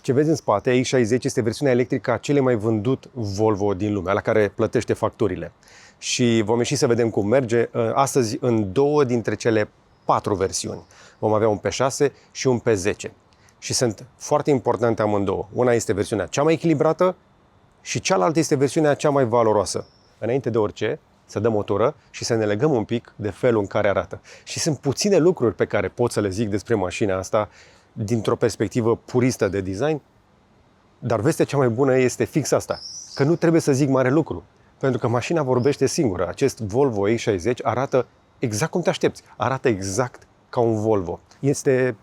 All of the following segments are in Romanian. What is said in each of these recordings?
Ce vezi în spate, X60 este versiunea electrică a cele mai vândut Volvo din lume, la care plătește facturile. Și vom ieși să vedem cum merge astăzi în 2 dintre cele 4 versiuni. Vom avea un P6 și un P10. Și sunt foarte importante amândouă. Una este versiunea cea mai echilibrată și cealaltă este versiunea cea mai valoroasă. Înainte de orice, să dăm o tură și să ne legăm un pic de felul în care arată. Și sunt puține lucruri pe care pot să le zic despre mașina asta dintr-o perspectivă puristă de design, dar vestea cea mai bună este fix asta, că nu trebuie să zic mare lucru, pentru că mașina vorbește singură. Acest Volvo X60 arată exact cum te aștepți, arată exact ca un Volvo. Este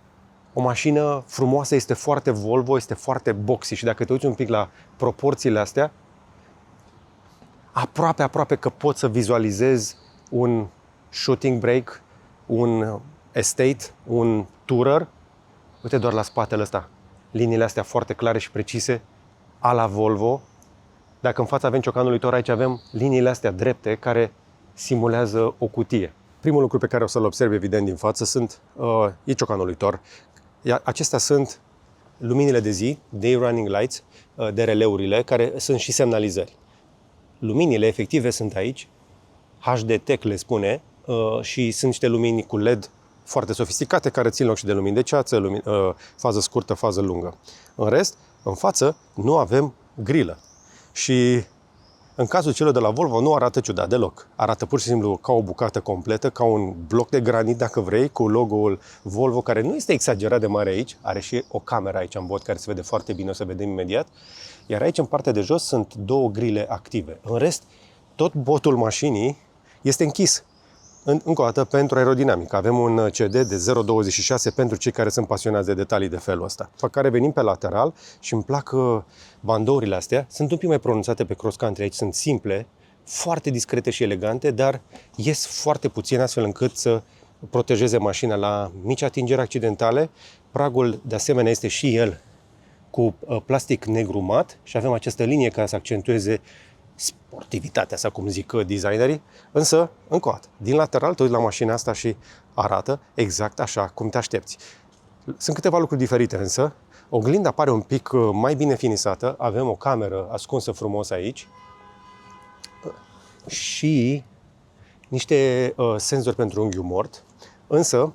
o mașină frumoasă, este foarte Volvo, este foarte boxy și dacă te uiți un pic la proporțiile astea, aproape că poți să vizualizezi un shooting brake, un estate, un tourer. Uite doar la spatele ăsta, liniile astea foarte clare și precise, a la Volvo. Dacă în fața avem ciocanul uitor, aici avem liniile astea drepte care simulează o cutie. Primul lucru pe care o să-l observ evident din față e ciocanul uitor. Acestea sunt luminile de zi, day running lights, DRL-urile, care sunt și semnalizări. Luminile efective sunt aici, HDTech le spune, și sunt niște lumini cu LED foarte sofisticate care țin loc și de lumini de ceață, fază scurtă, fază lungă. În rest, în față, nu avem grilă. Și în cazul celor de la Volvo nu arată ciudat deloc. Arată pur și simplu ca o bucată completă, ca un bloc de granit, dacă vrei, cu logo-ul Volvo, care nu este exagerat de mare aici. Are și o cameră aici în bot, care se vede foarte bine, o să vedem imediat. Iar aici, în partea de jos, sunt 2 grile active. În rest, tot botul mașinii este închis. Încă o dată, pentru aerodinamică. Avem un CD de 0,26 pentru cei care sunt pasionați de detalii de felul ăsta. Pe care venim pe lateral și îmi plac bandourile astea. Sunt un pic mai pronunțate pe cross country. Aici sunt simple, foarte discrete și elegante, dar ies foarte puțin astfel încât să protejeze mașina la mici atingeri accidentale. Pragul, de asemenea, este și el cu plastic negru mat și avem această linie care să accentueze sportivitatea, așa cum zic designerii, însă, încă o dată, din lateral te uiți la mașina asta și arată exact așa cum te aștepți. Sunt câteva lucruri diferite, însă. Oglinda pare un pic mai bine finisată, avem o cameră ascunsă frumos aici și niște senzori pentru unghiul mort, însă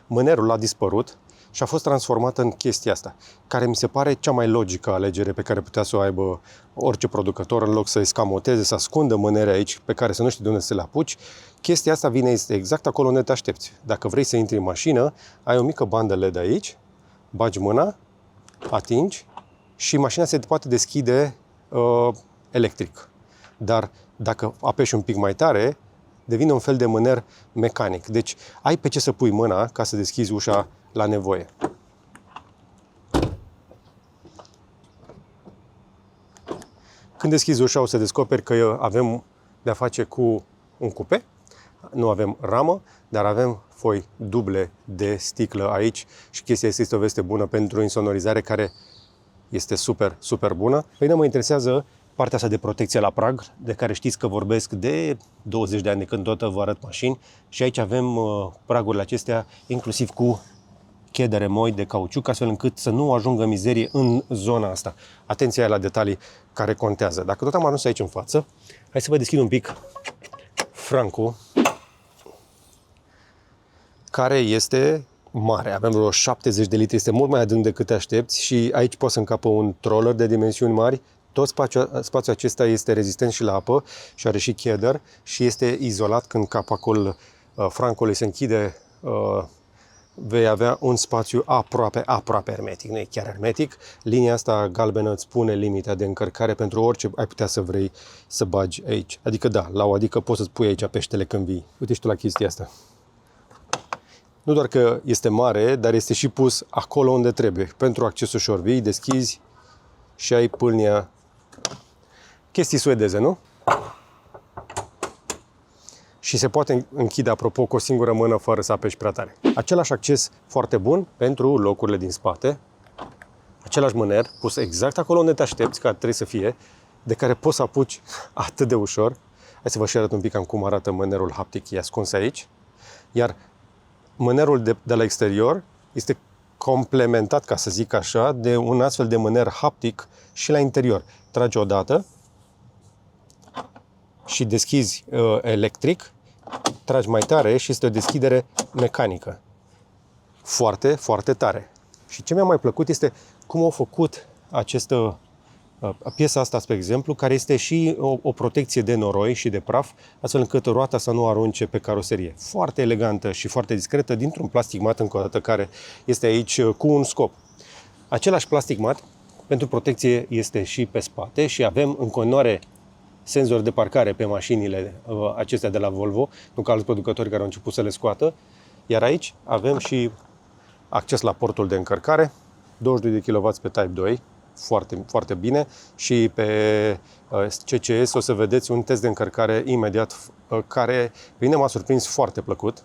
mânerul a dispărut și a fost transformată în chestia asta, care mi se pare cea mai logică alegere pe care putea să o aibă orice producător, în loc să escamoteze, să ascundă mânere aici, pe care să nu știi de unde să le apuci. Chestia asta este exact acolo unde te aștepți. Dacă vrei să intri în mașină, ai o mică bandă LED aici, bagi mâna, atingi și mașina se poate deschide electric. Dar dacă apeși un pic mai tare, devine un fel de mâner mecanic. Deci ai pe ce să pui mâna ca să deschizi ușa la nevoie. Când deschizi ușa, o să descoperi că avem de-a face cu un cupe. Nu avem ramă, dar avem foi duble de sticlă aici și chestia asta este o veste bună pentru insonorizare care este super, super bună. Pe mine mă interesează partea asta de protecție la prag, de care știți că vorbesc de 20 de ani de când tot vă arăt mașini și aici avem pragurile acestea inclusiv cu chedere moi de cauciuc, astfel încât să nu ajungă mizerie în zona asta. Atenția la detalii care contează. Dacă tot am ajuns aici în față, hai să vă deschid un pic francul, care este mare. Avem vreo 70 de litri, este mult mai adânc decât te aștepți și aici poți să încapă un troller de dimensiuni mari. Tot spațiul acesta este rezistent și la apă și are și cheder și este izolat când capacul francului se închide. Vei avea un spațiu aproape hermetic, nu e chiar hermetic. Linia asta galbenă îți spune limita de încărcare pentru orice ai putea să vrei să bagi aici. Adică da, adică poți să-ți pui aici peștele când vii. Uite și tu la chestia asta. Nu doar că este mare, dar este și pus acolo unde trebuie. Pentru acces ușor, vii, deschizi și ai pâlnia. Chestii suedeze, nu? Și se poate închide, apropo, cu o singură mână fără să apeși prea tare. Același acces foarte bun pentru locurile din spate. Același mâner pus exact acolo unde te aștepți, că trebuie să fie, de care poți să apuci atât de ușor. Hai să vă și arăt un pic cum arată mânerul haptic, e ascuns aici. Iar mânerul de la exterior este complementat, ca să zic așa, de un astfel de mâner haptic și la interior. Tragi odată și deschizi electric, tragi mai tare și este o deschidere mecanică. Foarte, foarte tare. Și ce mi-a mai plăcut este cum au făcut această piesa asta, spre exemplu, care este și o protecție de noroi și de praf, astfel încât roata să nu arunce pe caroserie. Foarte elegantă și foarte discretă, dintr-un plastic mat, încă o dată, care este aici cu un scop. Același plastic mat pentru protecție este și pe spate și avem în continuare senzori de parcare pe mașinile acestea de la Volvo, nu ca alți producători care au început să le scoată. Iar aici avem și acces la portul de încărcare, 22 de kW pe Type 2, foarte, foarte bine, și pe CCS o să vedeți un test de încărcare imediat care pe mine m-a surprins foarte plăcut.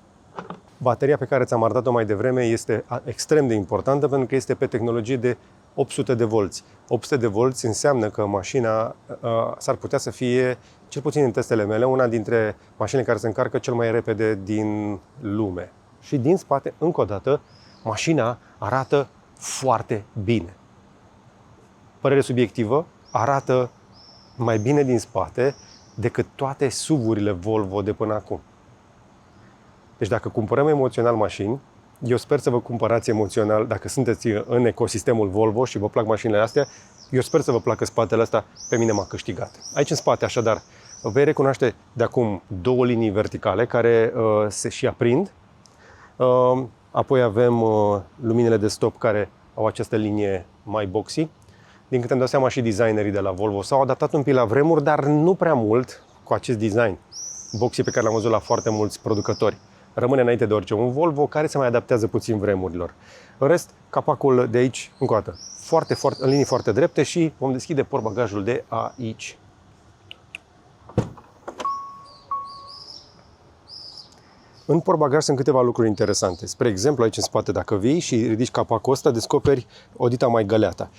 Bateria pe care ți-am arătat-o mai devreme este extrem de importantă pentru că este pe tehnologie de 800 de volți. 800 de volți înseamnă că mașina s-ar putea să fie, cel puțin în testele mele, una dintre mașinile care se încarcă cel mai repede din lume. Și din spate, încă o dată, mașina arată foarte bine. Părere subiectivă, arată mai bine din spate decât toate SUV-urile Volvo de până acum. Deci dacă cumpărăm emoțional mașini, eu sper să vă cumpărați emoțional, dacă sunteți în ecosistemul Volvo și vă plac mașinile astea, eu sper să vă placă spatele ăsta, pe mine m-a câștigat. Aici în spate, așadar, vei recunoaște de acum două linii verticale care se și aprind. Apoi avem luminile de stop care au această linie mai boxy. Din câte îmi dau seama, și designerii de la Volvo s-au adaptat un pic la vremuri, dar nu prea mult cu acest design boxy pe care l-am văzut la foarte mulți producători. Rămâne înainte de orice un Volvo care se mai adaptează puțin vremurilor. În rest, capacul de aici, încă o dată, în linii foarte drepte și vom deschide portbagajul de aici. În portbagaj sunt câteva lucruri interesante. Spre exemplu, aici în spate, dacă vii și ridici capacul ăsta, descoperi o dita mai găleata.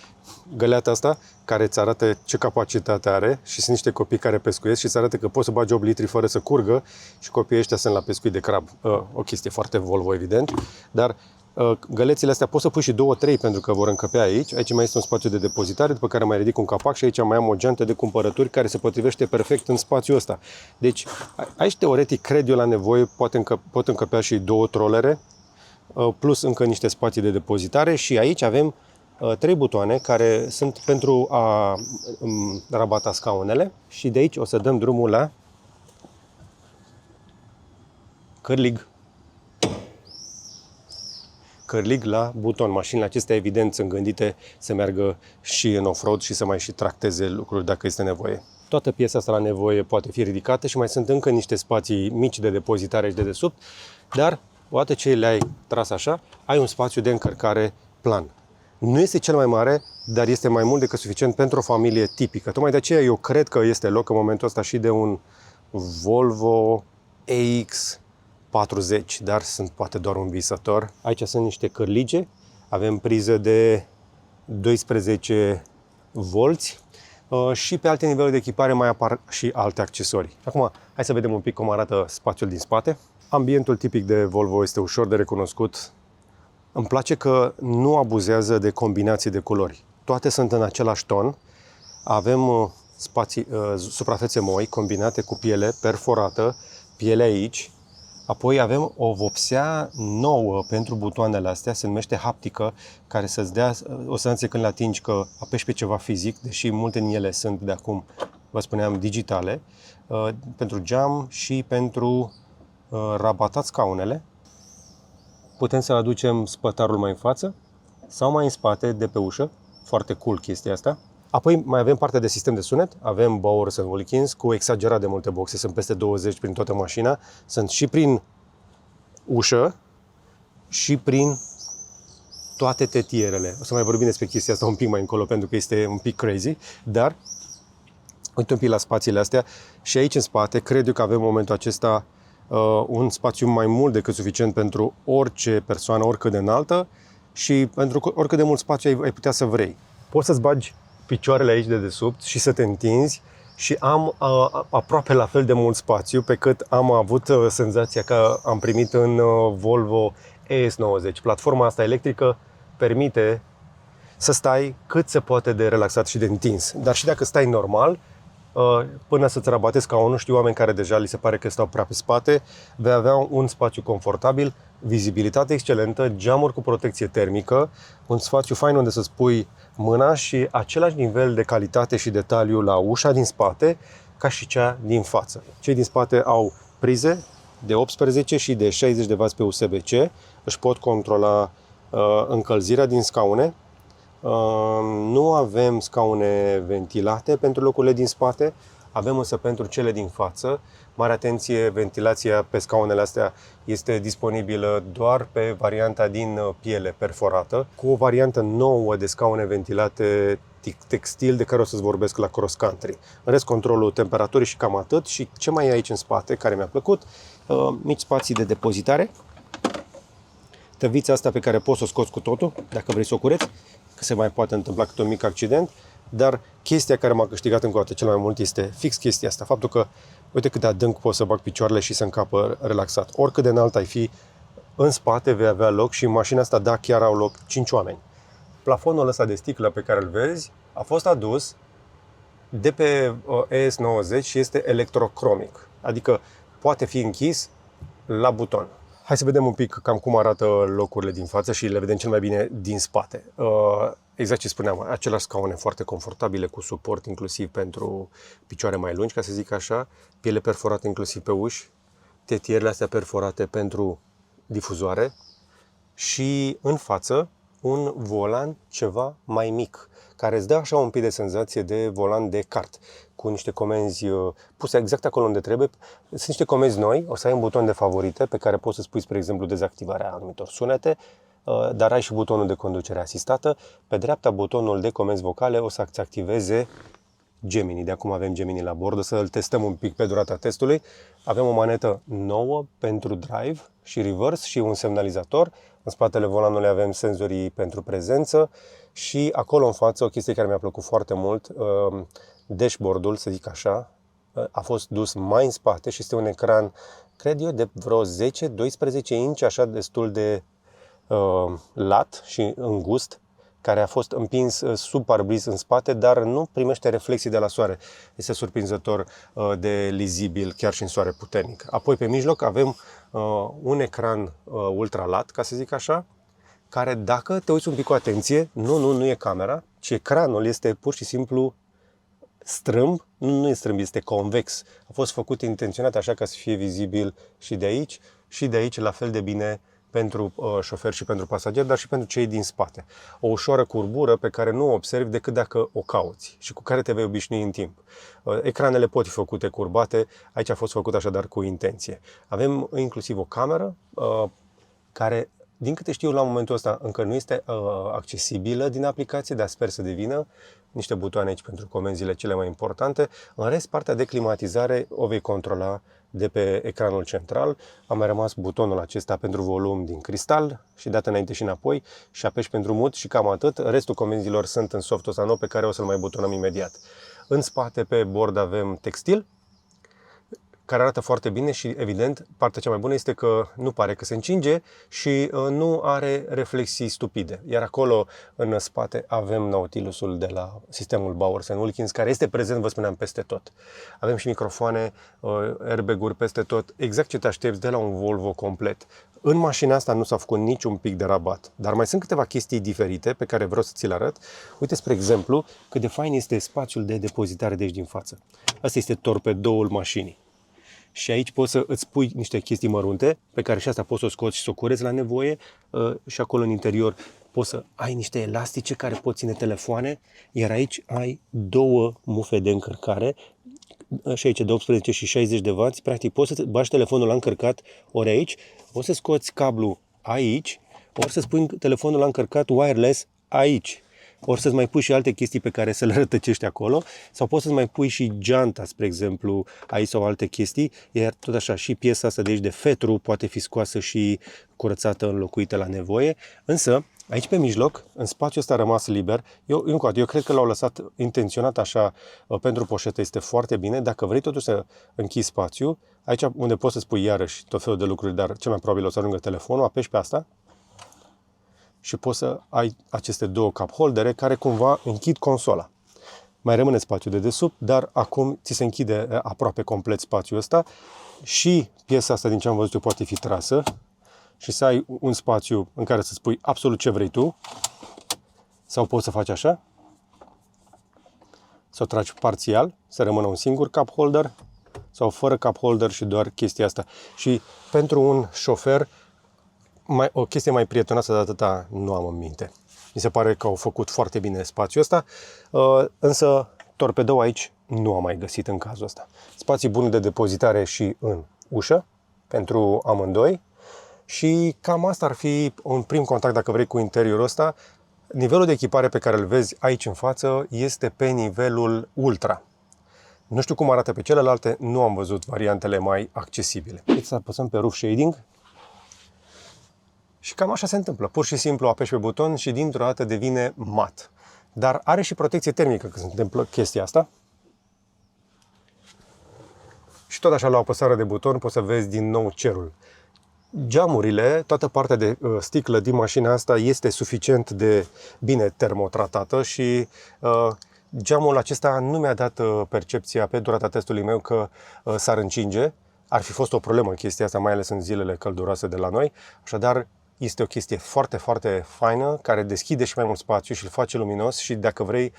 Găleata asta, care îți arată ce capacitate are, și sunt niște copii care pescuiesc și îți arată că poți să bagi 8 litri fără să curgă și copiii ăștia sunt la pescuit de crab. O chestie foarte Volvo, evident, dar gălețile astea poți să pui și 2-3 pentru că vor încăpea aici. Aici mai este un spațiu de depozitare, după care mai ridic un capac și aici mai am o geantă de cumpărături care se potrivește perfect în spațiul ăsta. Deci aici, teoretic, cred eu la nevoie, pot încăpea și 2 trolere, plus încă niște spații de depozitare și aici avem 3 butoane care sunt pentru a rabata scaunele și de aici o să dăm drumul la cărlig la buton. Mașinile acestea, evident, sunt gândite să meargă și în off-road și să mai și tracteze lucruri dacă este nevoie. Toată piesa asta la nevoie poate fi ridicată și mai sunt încă niște spații mici de depozitare și de desubt, dar odată ce le-ai tras așa, ai un spațiu de încărcare plan. Nu este cel mai mare, dar este mai mult decât suficient pentru o familie tipică. Tocmai de aceea eu cred că este loc în momentul ăsta și de un Volvo EX40, dar sunt poate doar un visător. Aici sunt niște cărlige, avem priză de 12 volți și pe alte niveluri de echipare mai apar și alte accesorii. Acum, hai să vedem un pic cum arată spațiul din spate. Ambientul tipic de Volvo este ușor de recunoscut. Îmi place că nu abuzează de combinații de culori. Toate sunt în același ton. Avem suprafețe moi combinate cu piele perforată, piele aici. Apoi avem o vopsea nouă pentru butoanele astea, se numește haptică, care să-ți dea o senzație când le atingi că apeși pe ceva fizic, deși multe din ele sunt de acum, vă spuneam, digitale, pentru geam și pentru rabatat scaunele. Putem să aducem spătarul mai în față sau mai în spate, de pe ușă. Foarte cool chestia asta. Apoi mai avem partea de sistem de sunet. Avem Bowers & Wilkins cu exagerat de multe boxe. Sunt peste 20 prin toată mașina. Sunt și prin ușă și prin toate tetierele. O să mai vorbim despre chestia asta un pic mai încolo pentru că este un pic crazy. Dar uite un pic la spațiile astea. Și aici în spate cred eu că avem în momentul acesta un spațiu mai mult decât suficient pentru orice persoană, oricât de înaltă și pentru oricât de mult spațiu ai putea să vrei. Poți să-ți bagi picioarele aici de desubt și să te întinzi și am aproape la fel de mult spațiu pe cât am avut senzația că am primit în Volvo ES90. Platforma asta electrică permite să stai cât se poate de relaxat și de întins. Dar și dacă stai normal, până să-ți rabatezi scaunul, știu oameni care deja li se pare că stau prea pe spate, vei avea un spațiu confortabil, vizibilitate excelentă, geamuri cu protecție termică, un spațiu fain unde să-ți pui mâna și același nivel de calitate și detaliu la ușa din spate ca și cea din față. Cei din spate au prize de 18 și de 60 de W pe USB-C, își pot controla încălzirea din scaune. Nu avem scaune ventilate pentru locurile din spate, avem însă pentru cele din față. Mare atenție, ventilația pe scaunele astea este disponibilă doar pe varianta din piele perforată, cu o variantă nouă de scaune ventilate textil de care o să-ți vorbesc la cross country. În rest, controlul temperaturii și cam atât. Și ce mai e aici în spate, care mi-a plăcut, mici spații de depozitare, tăvița asta pe care poți să o scoți cu totul, dacă vrei să o cureți, că se mai poate întâmpla câte un mic accident, dar chestia care m-a câștigat încă o dată cel mai mult este fix chestia asta, faptul că uite cât de adânc poți să bag picioarele și să încapă relaxat. Oricât de înalt ai fi, în spate vei avea loc și în mașina asta, da, chiar au loc 5 oameni. Plafonul ăsta de sticlă pe care îl vezi a fost adus de pe ES90 și este electrocromic, adică poate fi închis la buton. Hai să vedem un pic cam cum arată locurile din față și le vedem cel mai bine din spate. Exact ce spuneam, aceleași scaune foarte confortabile cu suport inclusiv pentru picioare mai lungi, ca să zic așa, piele perforată inclusiv pe uși, tetierele astea perforate pentru difuzoare și în față un volan ceva mai mic, care îți dă așa un pic de senzație de volan de kart, cu niște comenzi puse exact acolo unde trebuie. Sunt niște comenzi noi, o să ai un buton de favorite pe care poți să spui, spre exemplu, dezactivarea anumitor sunete, dar ai și butonul de conducere asistată. Pe dreapta, butonul de comenzi vocale o să-ți activeze Gemini. De acum avem Gemini la bord, o să-l testăm un pic pe durata testului. Avem o manetă nouă pentru drive și reverse și un semnalizator. În spatele volanului avem senzorii pentru prezență și acolo în față, o chestie care mi-a plăcut foarte mult, dashboard-ul, să zic așa, a fost dus mai în spate și este un ecran, cred eu, de vreo 10-12 inci, așa destul de lat și îngust, care a fost împins sub parbriz în spate, dar nu primește reflexii de la soare. Este surprinzător de lizibil chiar și în soare puternic. Apoi pe mijloc avem un ecran ultra lat, ca să zic așa, care dacă te uiți un pic cu atenție, nu e camera, ci ecranul este pur și simplu strâmb, nu e strâmb, este convex. A fost făcut intenționat așa ca să fie vizibil și de aici la fel de bine pentru șofer și pentru pasager, dar și pentru cei din spate. O ușoară curbură pe care nu o observi decât dacă o cauți și cu care te vei obișnui în timp. Ecranele pot fi făcute curbate, aici a fost făcut așadar cu intenție. Avem inclusiv o cameră care, din câte știu, la momentul ăsta încă nu este accesibilă din aplicație, dar sper să devină. Niște butoane aici pentru comenzile cele mai importante. În rest, partea de climatizare o vei controla de pe ecranul central. A mai rămas butonul acesta pentru volum din cristal și dată înainte și înapoi și apeși pentru mute și cam atât. Restul comenzilor sunt în softul ăsta nou pe care o să-l mai butonăm imediat. În spate pe bord avem textil, care arată foarte bine și, evident, partea cea mai bună este că nu pare că se încinge și nu are reflexii stupide. Iar acolo, în spate, avem Nautilusul de la sistemul Bowers & Wilkins, care este prezent, vă spuneam, peste tot. Avem și microfoane, airbag-uri peste tot, exact ce te aștepți de la un Volvo complet. În mașina asta nu s-a făcut niciun pic de rabat, dar mai sunt câteva chestii diferite pe care vreau să ți le arăt. Uite, spre exemplu, cât de fain este spațiul de depozitare de aici din față. Asta este torpedoul mașinii. Și aici poți să îți pui niște chestii mărunte, pe care și asta poți să o scoți și să o cureți la nevoie. Și acolo în interior poți să ai niște elastice care pot ține telefoane, iar aici ai două mufe de încărcare, și aici de 18 și 60 de W. Practic poți să bagi telefonul la încărcat ori aici, o să scoți cablu aici, ori să spui telefonul la încărcat wireless aici. Ori să-ți mai pui și alte chestii pe care să le rătăcești acolo, sau poți să-ți mai pui și geanta, spre exemplu, aici sau alte chestii, iar tot așa și piesa asta de aici de fetru poate fi scoasă și curățată, înlocuită la nevoie. Însă, aici pe mijloc, în spațiul ăsta rămas liber, eu cred că l-au lăsat intenționat așa pentru poșetă, este foarte bine. Dacă vrei totuși să închizi spațiu, aici unde poți să spui iarăși tot felul de lucruri, dar cel mai probabil o să ajungă telefonul, apeși pe asta și poți să ai aceste două cup holdere care cumva închid consola. Mai rămâne spațiu de desubt, dar acum ți se închide aproape complet spațiul ăsta și piesa asta, din ce am văzut eu, poate fi trasă și să ai un spațiu în care să-ți pui absolut ce vrei tu, sau poți să faci așa, să o tragi parțial, să rămână un singur cup holder, sau fără cup holder și doar chestia asta. Și pentru un șofer, o chestie mai prietenoasă de atâta nu am în minte. Mi se pare că au făcut foarte bine spațiul ăsta, însă torpedou aici nu am mai găsit în cazul ăsta. Spații bune de depozitare și în ușă, pentru amândoi. Și cam asta ar fi un prim contact, dacă vrei, cu interiorul ăsta. Nivelul de echipare pe care îl vezi aici în față este pe nivelul Ultra. Nu știu cum arată pe celelalte, nu am văzut variantele mai accesibile. Deci să apăsăm pe Roof Shading și cam așa se întâmplă. Pur și simplu apeși pe buton și dintr-o dată devine mat. Dar are și protecție termică când se întâmplă chestia asta. Și tot așa la o apăsare de buton poți să vezi din nou cerul. Geamurile, toată partea de sticlă din mașina asta este suficient de bine termotratată și geamul acesta nu mi-a dat percepția pe durata testului meu că s-ar încinge. Ar fi fost o problemă chestia asta, mai ales în zilele călduroase de la noi. Așadar, este o chestie foarte, foarte faină, care deschide și mai mult spațiu și îl face luminos și dacă vrei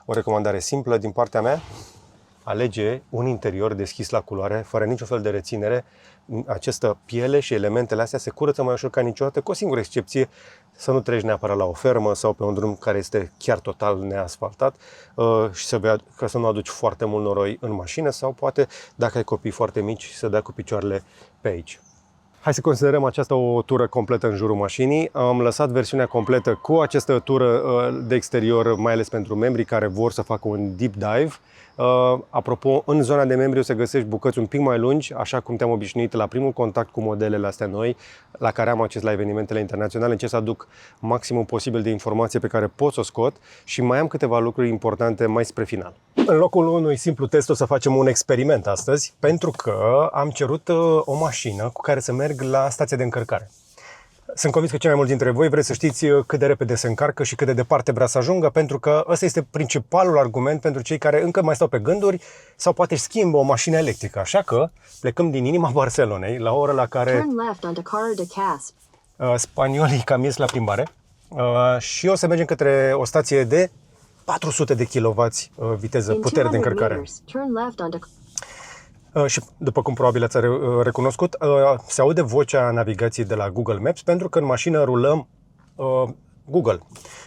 o recomandare simplă din partea mea, alege un interior deschis la culoare, fără niciun fel de reținere. Această piele și elementele astea se curăță mai ușor ca niciodată, cu o singură excepție, să nu treci neapărat la o fermă sau pe un drum care este chiar total neasfaltat și ca să nu aduci foarte mult noroi în mașină sau poate, dacă ai copii foarte mici, să dai cu picioarele pe aici. Hai să considerăm aceasta o tură completă în jurul mașinii. Am lăsat versiunea completă cu această tură de exterior, mai ales pentru membrii care vor să facă un deep dive. Apropo, în zona de membri o să găsești bucăți un pic mai lungi, așa cum te-am obișnuit la primul contact cu modelele astea noi, la care am acces la evenimentele internaționale, încerc să aduc maximum posibil de informație pe care pot să o scot și mai am câteva lucruri importante mai spre final. În locul unui simplu test o să facem un experiment astăzi, pentru că am cerut o mașină cu care să merg la stația de încărcare. Sunt convins că cei mai mulți dintre voi vreți să știți cât de repede se încarcă și cât de departe vrea să ajungă, pentru că ăsta este principalul argument pentru cei care încă mai stau pe gânduri sau poate își schimbă o mașină electrică. Așa că plecăm din inima Barcelonei, la o oră la care spaniolii cam ies la plimbare și o să mergem către o stație de 400 de kW viteză, putere de încărcare. Și după cum probabil ați recunoscut, se aude vocea navigației de la Google Maps pentru că în mașină rulăm Google.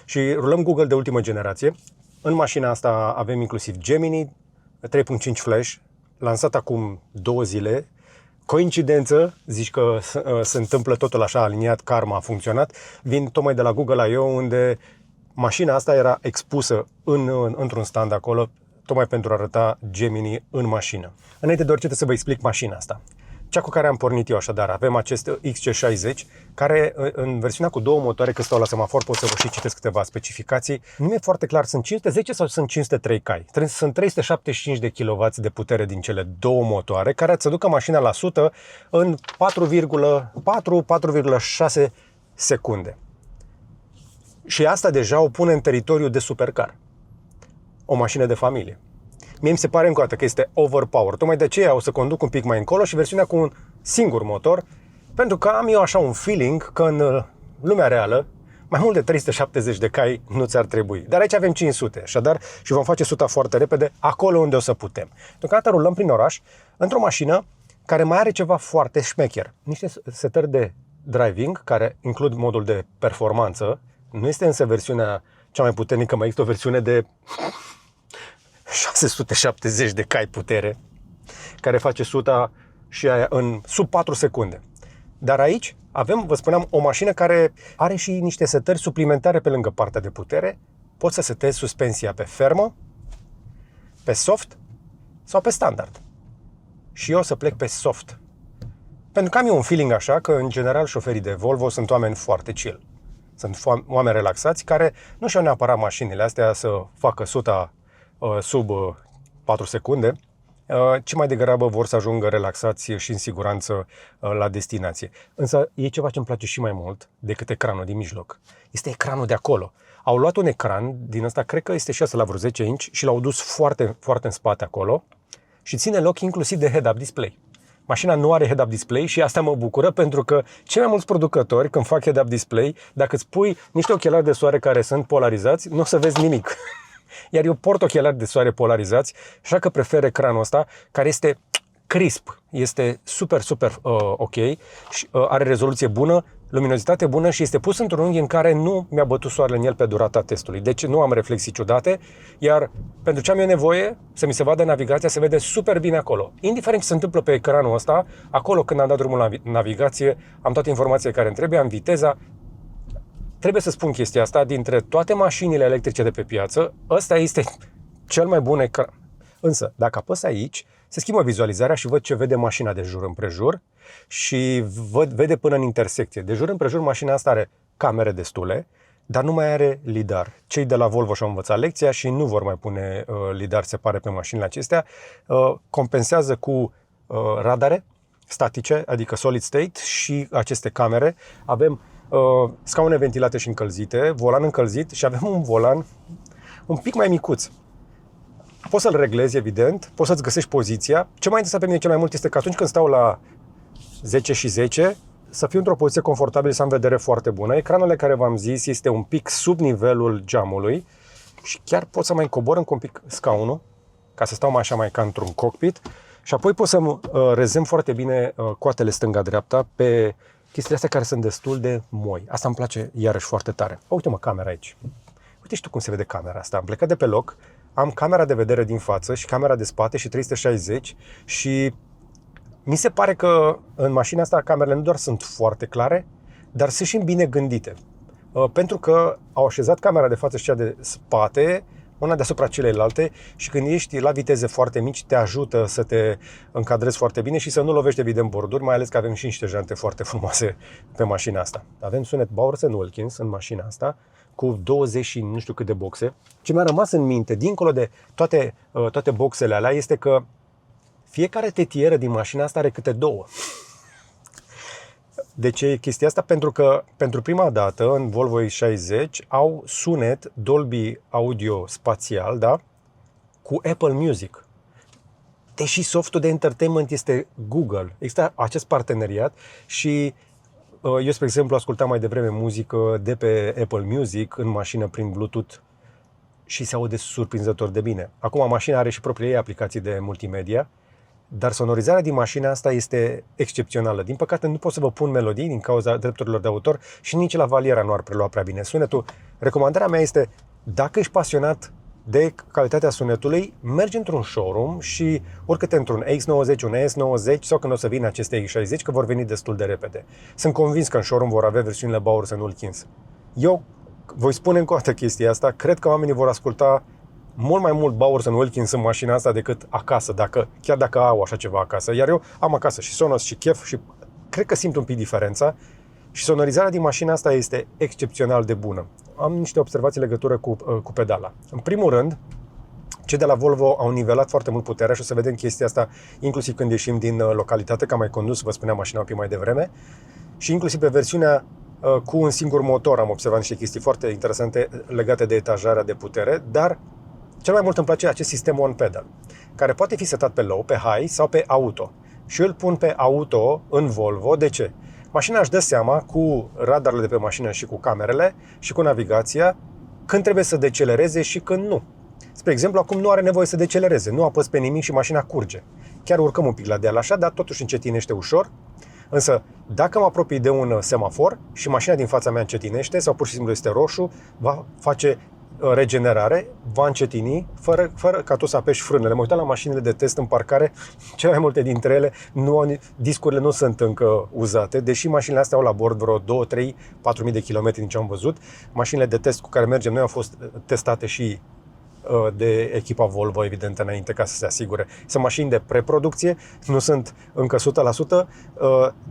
Și rulăm Google de ultimă generație. În mașina asta avem inclusiv Gemini 3.5 Flash, lansat acum 2 zile. Coincidență, zici că se întâmplă totul așa, aliniat, karma a funcționat. Vin tocmai de la Google I.O. unde mașina asta era expusă într-un stand acolo, tocmai pentru a arăta Gemini în mașină. Înainte de orice să vă explic mașina asta. Cea cu care am pornit eu așadar, avem acest XC60, care în versiunea cu 2 motoare, că stau la semafor, pot să vă și citesc câteva specificații. Nu mi-e foarte clar, sunt 510 sau sunt 503 cai? Sunt 375 de kW de putere din cele 2 motoare, care să ducă mașina la 100 în 4,6 secunde. Și asta deja o pune în teritoriu de supercar. O mașină de familie. Mie mi se pare încă o dată că este overpower. Tocmai de aceea o să conduc un pic mai încolo și versiunea cu un singur motor, pentru că am eu așa un feeling că în lumea reală mai mult de 370 de cai nu ți-ar trebui. Dar aici avem 500, așadar, și vom face 100 foarte repede acolo unde o să putem. Deocamdată rulăm prin oraș într-o mașină care mai are ceva foarte șmecher. Niște setări de driving care includ modul de performanță. Nu este însă versiunea cea mai puternică, mai există o versiune de 670 de cai putere, care face 100 și aia în sub 4 secunde. Dar aici avem, vă spuneam, o mașină care are și niște setări suplimentare pe lângă partea de putere. Poți să setezi suspensia pe fermă, pe soft sau pe standard. Și eu o să plec pe soft. Pentru că am eu un feeling așa că, în general, șoferii de Volvo sunt oameni foarte chill. Sunt oameni relaxați care nu și-au neapărat mașinile astea să facă 100 sub 4 secunde. ci mai degrabă vor să ajungă relaxați și în siguranță la destinație. Însă e ceva ce îmi place și mai mult decât ecranul din mijloc. Este ecranul de acolo. Au luat un ecran din ăsta, cred că este și ăsta la vreo 10 inch și l-au dus foarte, foarte în spate acolo și ține loc inclusiv de head-up display. Mașina nu are head-up display și asta mă bucură pentru că cei mai mulți producători, când fac head-up display, dacă îți pui niște ochelari de soare care sunt polarizați, nu o să vezi nimic. Iar eu port ochelari de soare polarizați, așa că prefer ecranul ăsta, care este crisp, este super, super ok și are rezoluție bună, luminozitate bună și este pus într-un unghi în care nu mi-a bătut soarele în el pe durata testului. Deci nu am reflexii ciudate, iar pentru ce am eu nevoie, să mi se vadă navigația, se vede super bine acolo. Indiferent ce se întâmplă pe ecranul ăsta, acolo când am dat drumul la navigație, am toate informațiile care îmi trebuie, am viteza. Trebuie să spun chestia asta, dintre toate mașinile electrice de pe piață, ăsta este cel mai bun ecran. Însă, dacă apăs aici, se schimbă vizualizarea și văd ce vede mașina de jur împrejur și vede până în intersecție. De jur împrejur mașina asta are camere destule, dar nu mai are lidar. Cei de la Volvo și-au învățat lecția și nu vor mai pune lidar, se pare, pe mașinile acestea. Compensează cu radare statice, adică solid state și aceste camere. Avem scaune ventilate și încălzite, volan încălzit și avem un volan un pic mai micuț. Poți să-l reglezi, evident, poți să-ți găsești poziția. Ce m-a interesat pe mine cel mai mult este că atunci când stau la 10 și 10, să fiu într-o poziție confortabilă, să am vedere foarte bună. Ecranul care v-am zis este un pic sub nivelul geamului și chiar pot să mai cobor încă un pic scaunul, ca să stau mai așa, mai ca într-un cockpit. Și apoi pot să rezem foarte bine coatele stânga-dreapta pe chestiile astea care sunt destul de moi. Asta îmi place iarăși foarte tare. Uite-mă camera aici. Uite și tu cum se vede camera asta. Am plecat de pe loc, am camera de vedere din față și camera de spate și 360 și mi se pare că în mașina asta camerele nu doar sunt foarte clare, dar sunt și bine gândite. Pentru că au așezat camera de față și cea de spate, una deasupra celelalte și când ești la viteze foarte mici te ajută să te încadrezi foarte bine și să nu lovești evident borduri, mai ales că avem și niște jante foarte frumoase pe mașina asta. Avem sunet Bowers & Wilkins în mașina asta cu 20 și nu știu cât de boxe. Ce mi-a rămas în minte, dincolo de toate boxele alea, este că fiecare tetieră din mașina asta are câte două. De ce e chestia asta? Pentru că pentru prima dată în Volvo XC60 au sunet Dolby Audio spațial, da? Cu Apple Music. Deși softul de entertainment este Google, există acest parteneriat și eu, spre exemplu, ascultam mai devreme muzică de pe Apple Music în mașină prin Bluetooth și se aude surprinzător de bine. Acum mașina are și propriile ei aplicații de multimedia, dar sonorizarea din mașina asta este excepțională. Din păcate nu pot să vă pun melodii din cauza drepturilor de autor și nici la Valiera nu ar prelua prea bine sunetul. Recomandarea mea este, dacă ești pasionat de calitatea sunetului, mergi într-un showroom și urcă-te într-un X90, un S90 sau când o să vină aceste X60, că vor veni destul de repede. Sunt convins că în showroom vor avea versiunile Bowers & Wilkins. Eu voi spune încă o dată chestia asta, cred că oamenii vor asculta mult mai mult Bowers & Wilkins în mașina asta decât acasă, chiar dacă au așa ceva acasă. Iar eu am acasă și Sonos și Chef și cred că simt un pic diferența și sonorizarea din mașina asta este excepțional de bună. Am niște observații în legătură cu pedala. În primul rând, cei de la Volvo au nivelat foarte mult puterea și o să vedem chestia asta inclusiv când ieșim din localitate, că am mai condus, vă spuneam, mașina un pic mai devreme. Și inclusiv pe versiunea cu un singur motor am observat niște chestii foarte interesante legate de etajarea de putere, dar cel mai mult îmi place acest sistem One Pedal, care poate fi setat pe low, pe high sau pe auto. Și eu îl pun pe auto în Volvo. De ce? Mașina își dă seama cu radarele de pe mașină și cu camerele și cu navigația când trebuie să decelereze și când nu. Spre exemplu, acum nu are nevoie să decelereze, nu apăs pe nimic și mașina curge. Chiar urcăm un pic la deal așa, dar totuși încetinește ușor. Însă, dacă mă apropii de un semafor și mașina din fața mea încetinește sau pur și simplu este roșu, va face regenerare, va încetini, fără ca tu să apeși frânele. Mă uitam la mașinile de test în parcare, cele mai multe dintre ele, discurile nu sunt încă uzate, deși mașinile astea au la bord vreo 2, 3, 4.000 de kilometri din ce am văzut. Mașinile de test cu care mergem noi au fost testate și de echipa Volvo, evident, înainte, ca să se asigure. Sunt mașini de preproducție, nu sunt încă 100%,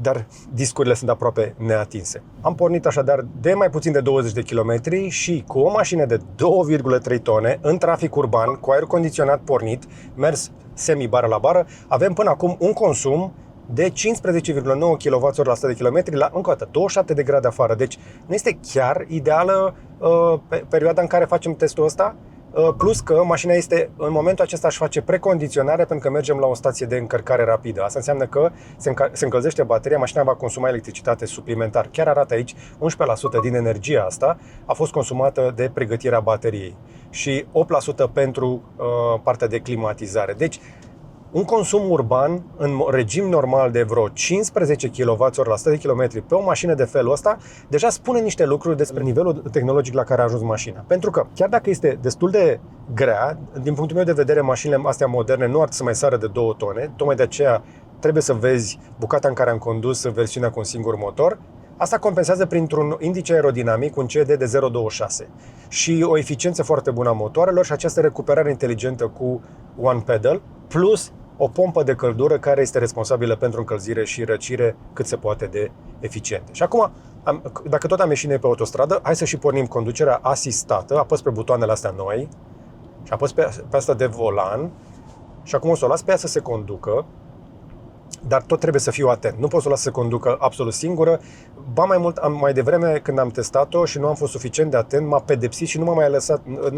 dar discurile sunt aproape neatinse. Am pornit așadar de mai puțin de 20 de kilometri și cu o mașină de 2,3 tone în trafic urban, cu aer condiționat pornit, mers semi-bară la bară, avem până acum un consum de 15,9 kWh la 100 de km la, încă o dată, 27 de grade afară. Deci nu este chiar ideală perioada în care facem testul ăsta, plus că mașina este, în momentul acesta își face precondiționare pentru că mergem la o stație de încărcare rapidă. Asta înseamnă că se încălzește bateria, mașina va consuma electricitate suplimentar. Chiar arată aici, 11% din energia asta a fost consumată de pregătirea bateriei și 8% pentru partea de climatizare. Deci, un consum urban în regim normal de vreo 15 kWh la 100 de km pe o mașină de felul ăsta deja spune niște lucruri despre nivelul tehnologic la care a ajuns mașina. Pentru că, chiar dacă este destul de grea, din punctul meu de vedere, mașinile astea moderne nu ar să mai sară de 2 tone, tocmai de aceea trebuie să vezi bucata în care am condus versiunea cu un singur motor. Asta compensează printr-un indice aerodinamic, un CD de 0,26 și o eficiență foarte bună a motoarelor și această recuperare inteligentă cu One Pedal, plus o pompă de căldură care este responsabilă pentru încălzire și răcire cât se poate de eficiente. Și acum, dacă tot am ieșit pe autostradă, hai să și pornim conducerea asistată, apăs pe butoanele astea noi și apăs pe asta de volan și acum o să o las pe ea să se conducă, dar tot trebuie să fiu atent. Nu pot să o las să se conducă absolut singură. Ba mai mult, mai devreme când am testat-o și nu am fost suficient de atent, m-a pedepsit și nu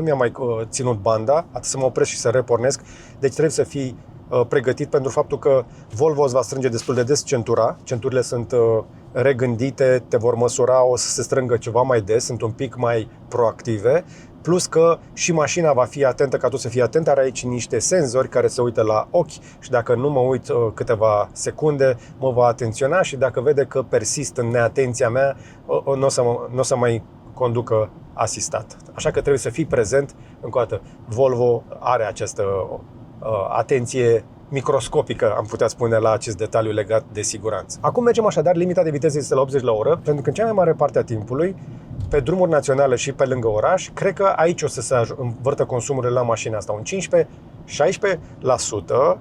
mi-a mai ținut banda, atât să mă opresc și să repornesc. Deci trebuie să fii pregătit pentru faptul că Volvo îți va strânge destul de des centura. Centurile sunt regândite, te vor măsura, o să se strângă ceva mai des, sunt un pic mai proactive. Plus că și mașina va fi atentă ca tu să fii atent, are aici niște senzori care se uită la ochi și dacă nu mă uit câteva secunde, mă va atenționa și dacă vede că persist în neatenția mea, nu o să mai conducă asistat. Așa că trebuie să fii prezent. Încă o dată, Volvo are această atenție microscopică, am putea spune, la acest detaliu legat de siguranță. Acum mergem așadar, limita de viteză este la 80 la oră, pentru că în cea mai mare parte a timpului, pe drumuri naționale și pe lângă oraș, cred că aici o să se învârtă consumurile la mașina asta, un 15-16%,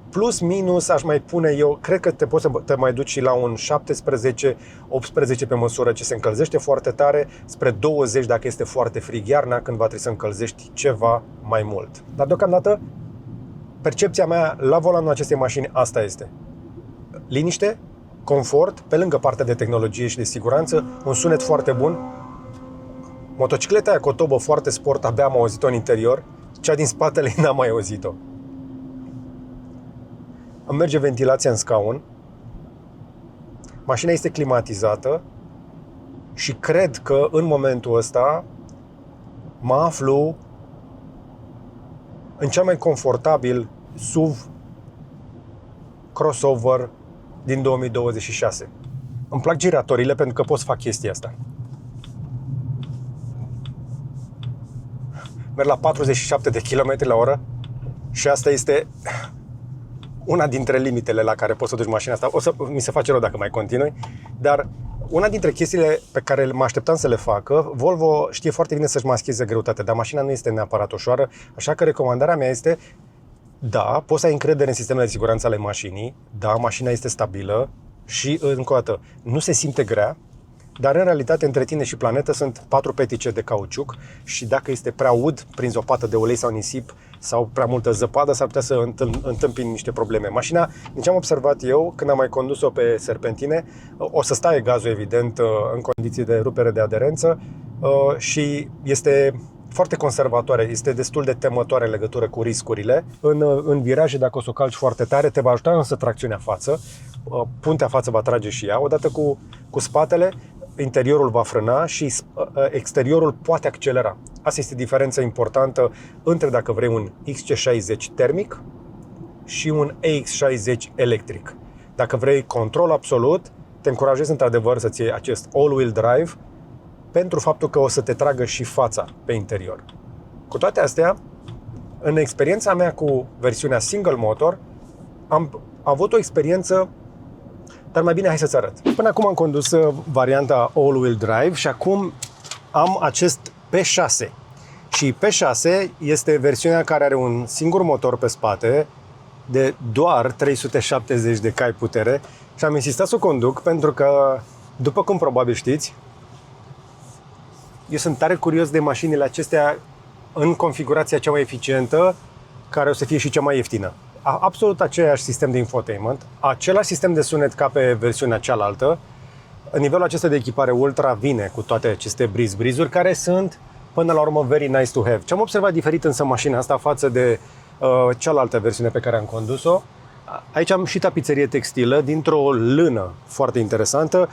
plus minus aș mai pune eu, cred că te poți să te mai duci și la un 17-18 pe măsură ce se încălzește foarte tare, spre 20 dacă este foarte frig iarna, când va trebui să încălzești ceva mai mult. Dar deocamdată, percepția mea la volanul acestei mașini asta este. Liniște, confort, pe lângă partea de tehnologie și de siguranță, un sunet foarte bun. Motocicleta aia cu o tobă foarte sport, abia am auzit-o în interior, cea din spatele n-am mai auzit-o. Îmi merge ventilația în scaun. Mașina este climatizată și cred că în momentul ăsta mă aflu în cel mai confortabil SUV crossover din 2026. Îmi plac giratorile pentru că pot să fac chestia asta. Merg la 47 de km la oră și asta este una dintre limitele la care poți să duci mașina asta. O să mi se face rău dacă mai continui, dar una dintre chestiile pe care mă așteptam să le facă, Volvo știe foarte bine să-și mascheze greutatea, dar mașina nu este neapărat ușoară, așa că recomandarea mea este, da, poți să ai încredere în sistemele de siguranță ale mașinii, da, mașina este stabilă și, încă o dată, nu se simte grea, dar în realitate între tine și planetă sunt 4 petice de cauciuc și dacă este prea ud, prinzi o pată de ulei sau nisip sau prea multă zăpadă, s-ar putea să întâmpini niște probleme. Mașina, din ce am observat eu, când am mai condus-o pe serpentine, o să staie gazul, evident, în condiții de rupere de aderență și este foarte conservatoare, este destul de temătoare în legătură cu riscurile. În viraje, dacă o să o calci foarte tare, te va ajuta însă tracțiunea față, puntea față va trage și ea, odată cu spatele, interiorul va frâna și exteriorul poate accelera. Asta este diferența importantă între dacă vrei un XC60 termic și un EX60 electric. Dacă vrei control absolut, te încurajez într-adevăr să-ți iei acest all-wheel drive pentru faptul că o să te tragă și fața pe interior. Cu toate astea, în experiența mea cu versiunea single motor, am avut o experiență, dar mai bine hai să-ți arăt. Până acum am condus varianta all-wheel drive și acum am acest P6. Și P6 este versiunea care are un singur motor pe spate de doar 370 de cai putere și am insistat să o conduc pentru că, după cum probabil știți, eu sunt tare curios de mașinile acestea în configurația cea mai eficientă, care o să fie și cea mai ieftină. Absolut aceeași sistem de infotainment, același sistem de sunet ca pe versiunea cealaltă. Nivelul acesta de echipare ultra vine cu toate aceste breeze-uri care sunt, până la urmă, very nice to have. Ce am observat diferit însă mașina asta față de cealaltă versiune pe care am condus-o, aici am și tapiserie textilă dintr-o lână foarte interesantă.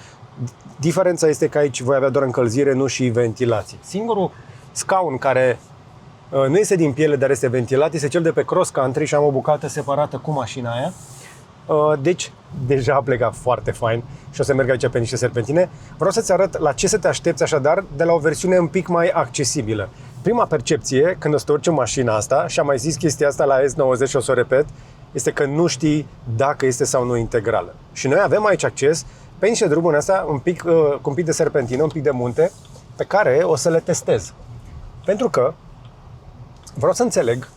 Diferența este că aici voi avea doar încălzire, nu și ventilație. Singurul scaun care nu este din piele, dar este ventilat, este cel de pe cross country și am o bucată separată cu mașina aia. Deci, deja a plecat foarte fain și o să merg aici pe niște serpentine. Vreau să-ți arăt la ce să te aștepți așadar de la o versiune un pic mai accesibilă. Prima percepție, când o să te urci în mașina asta, și am mai zis chestia asta la S90 și o să o repet, este că nu știi dacă este sau nu integrală. Și noi avem aici acces pe niște drumuri astea cu un pic de serpentină, un pic de munte, pe care o să le testez. Pentru că vreau să înțeleg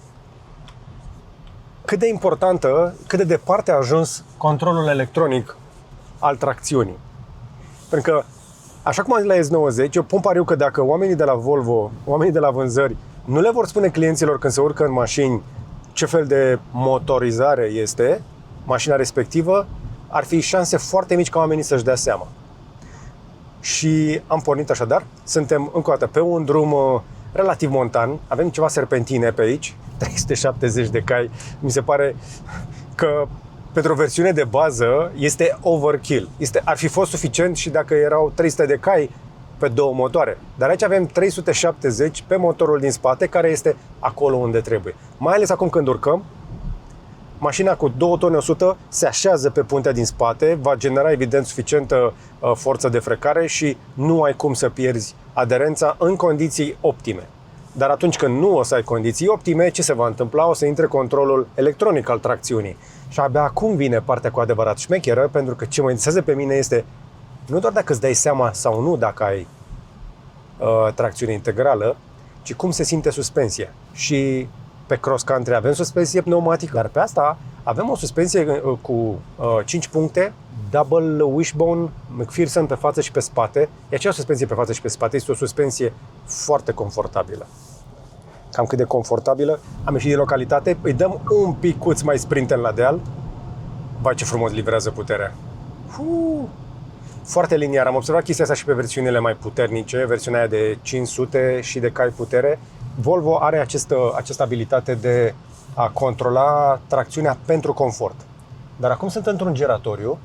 cât de importantă, cât de departe a ajuns controlul electronic al tracțiunii. Pentru că, așa cum am zis la S90, eu pun pariu că dacă oamenii de la Volvo, oamenii de la vânzări, nu le vor spune clienților când se urcă în mașini ce fel de motorizare este mașina respectivă, ar fi șanse foarte mici ca oamenii să-și dea seama. Și am pornit așadar, suntem încă o dată pe un drum relativ montan, avem ceva serpentine pe aici, 370 de cai, mi se pare că pentru o versiune de bază este overkill. Ar fi fost suficient și dacă erau 300 de cai pe două motoare. Dar aici avem 370 pe motorul din spate, care este acolo unde trebuie. Mai ales acum când urcăm, mașina cu 2 tone 100 se așează pe puntea din spate, va genera evident suficientă forță de frecare și nu ai cum să pierzi aderența în condiții optime. Dar atunci când nu o să ai condiții optime, ce se va întâmpla? O să intre controlul electronic al tracțiunii. Și abia acum vine partea cu adevărat șmecheră, pentru că ce mă interesează pe mine este nu doar dacă îți dai seama sau nu dacă ai tracțiune integrală, ci cum se simte suspensia. Și pe cross country avem suspensie pneumatică, dar pe asta avem o suspensie cu 5 puncte, double wishbone, McPherson pe față și pe spate. E aceeași suspensie pe față și pe spate, este o suspensie foarte confortabilă. Cam cât de confortabilă. Am ieșit din localitate, îi dăm un picuț mai sprinten la deal. Vai, ce frumos livrează puterea. Foarte liniar. Am observat chestia asta și pe versiunile mai puternice, versiunea aia de 500 și de cai putere. Volvo are această abilitate de a controla tracțiunea pentru confort. Dar acum sunt într-un giratoriu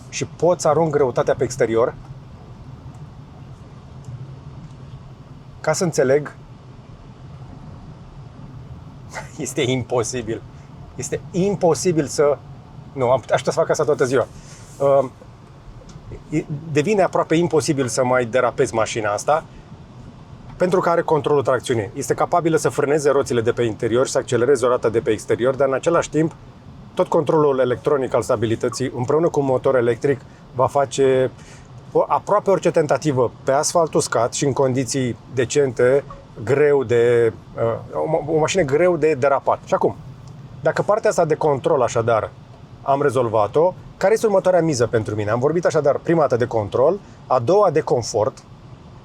și pot să arunc greutatea pe exterior ca să înțeleg. Este imposibil. Este imposibil să... Nu, aș putea să fac asta toată ziua. Devine aproape imposibil să mai derapezi mașina asta pentru că are controlul tracțiunii. Este capabilă să frâneze roțile de pe interior și să accelereze o rată de pe exterior, dar în același timp tot controlul electronic al stabilității împreună cu un motor electric va face aproape orice tentativă pe asfalt uscat și în condiții decente, o mașină greu de derapat. Și acum, dacă partea asta de control așadar am rezolvat-o, care este următoarea miză pentru mine? Am vorbit așadar prima dată de control, a doua de confort,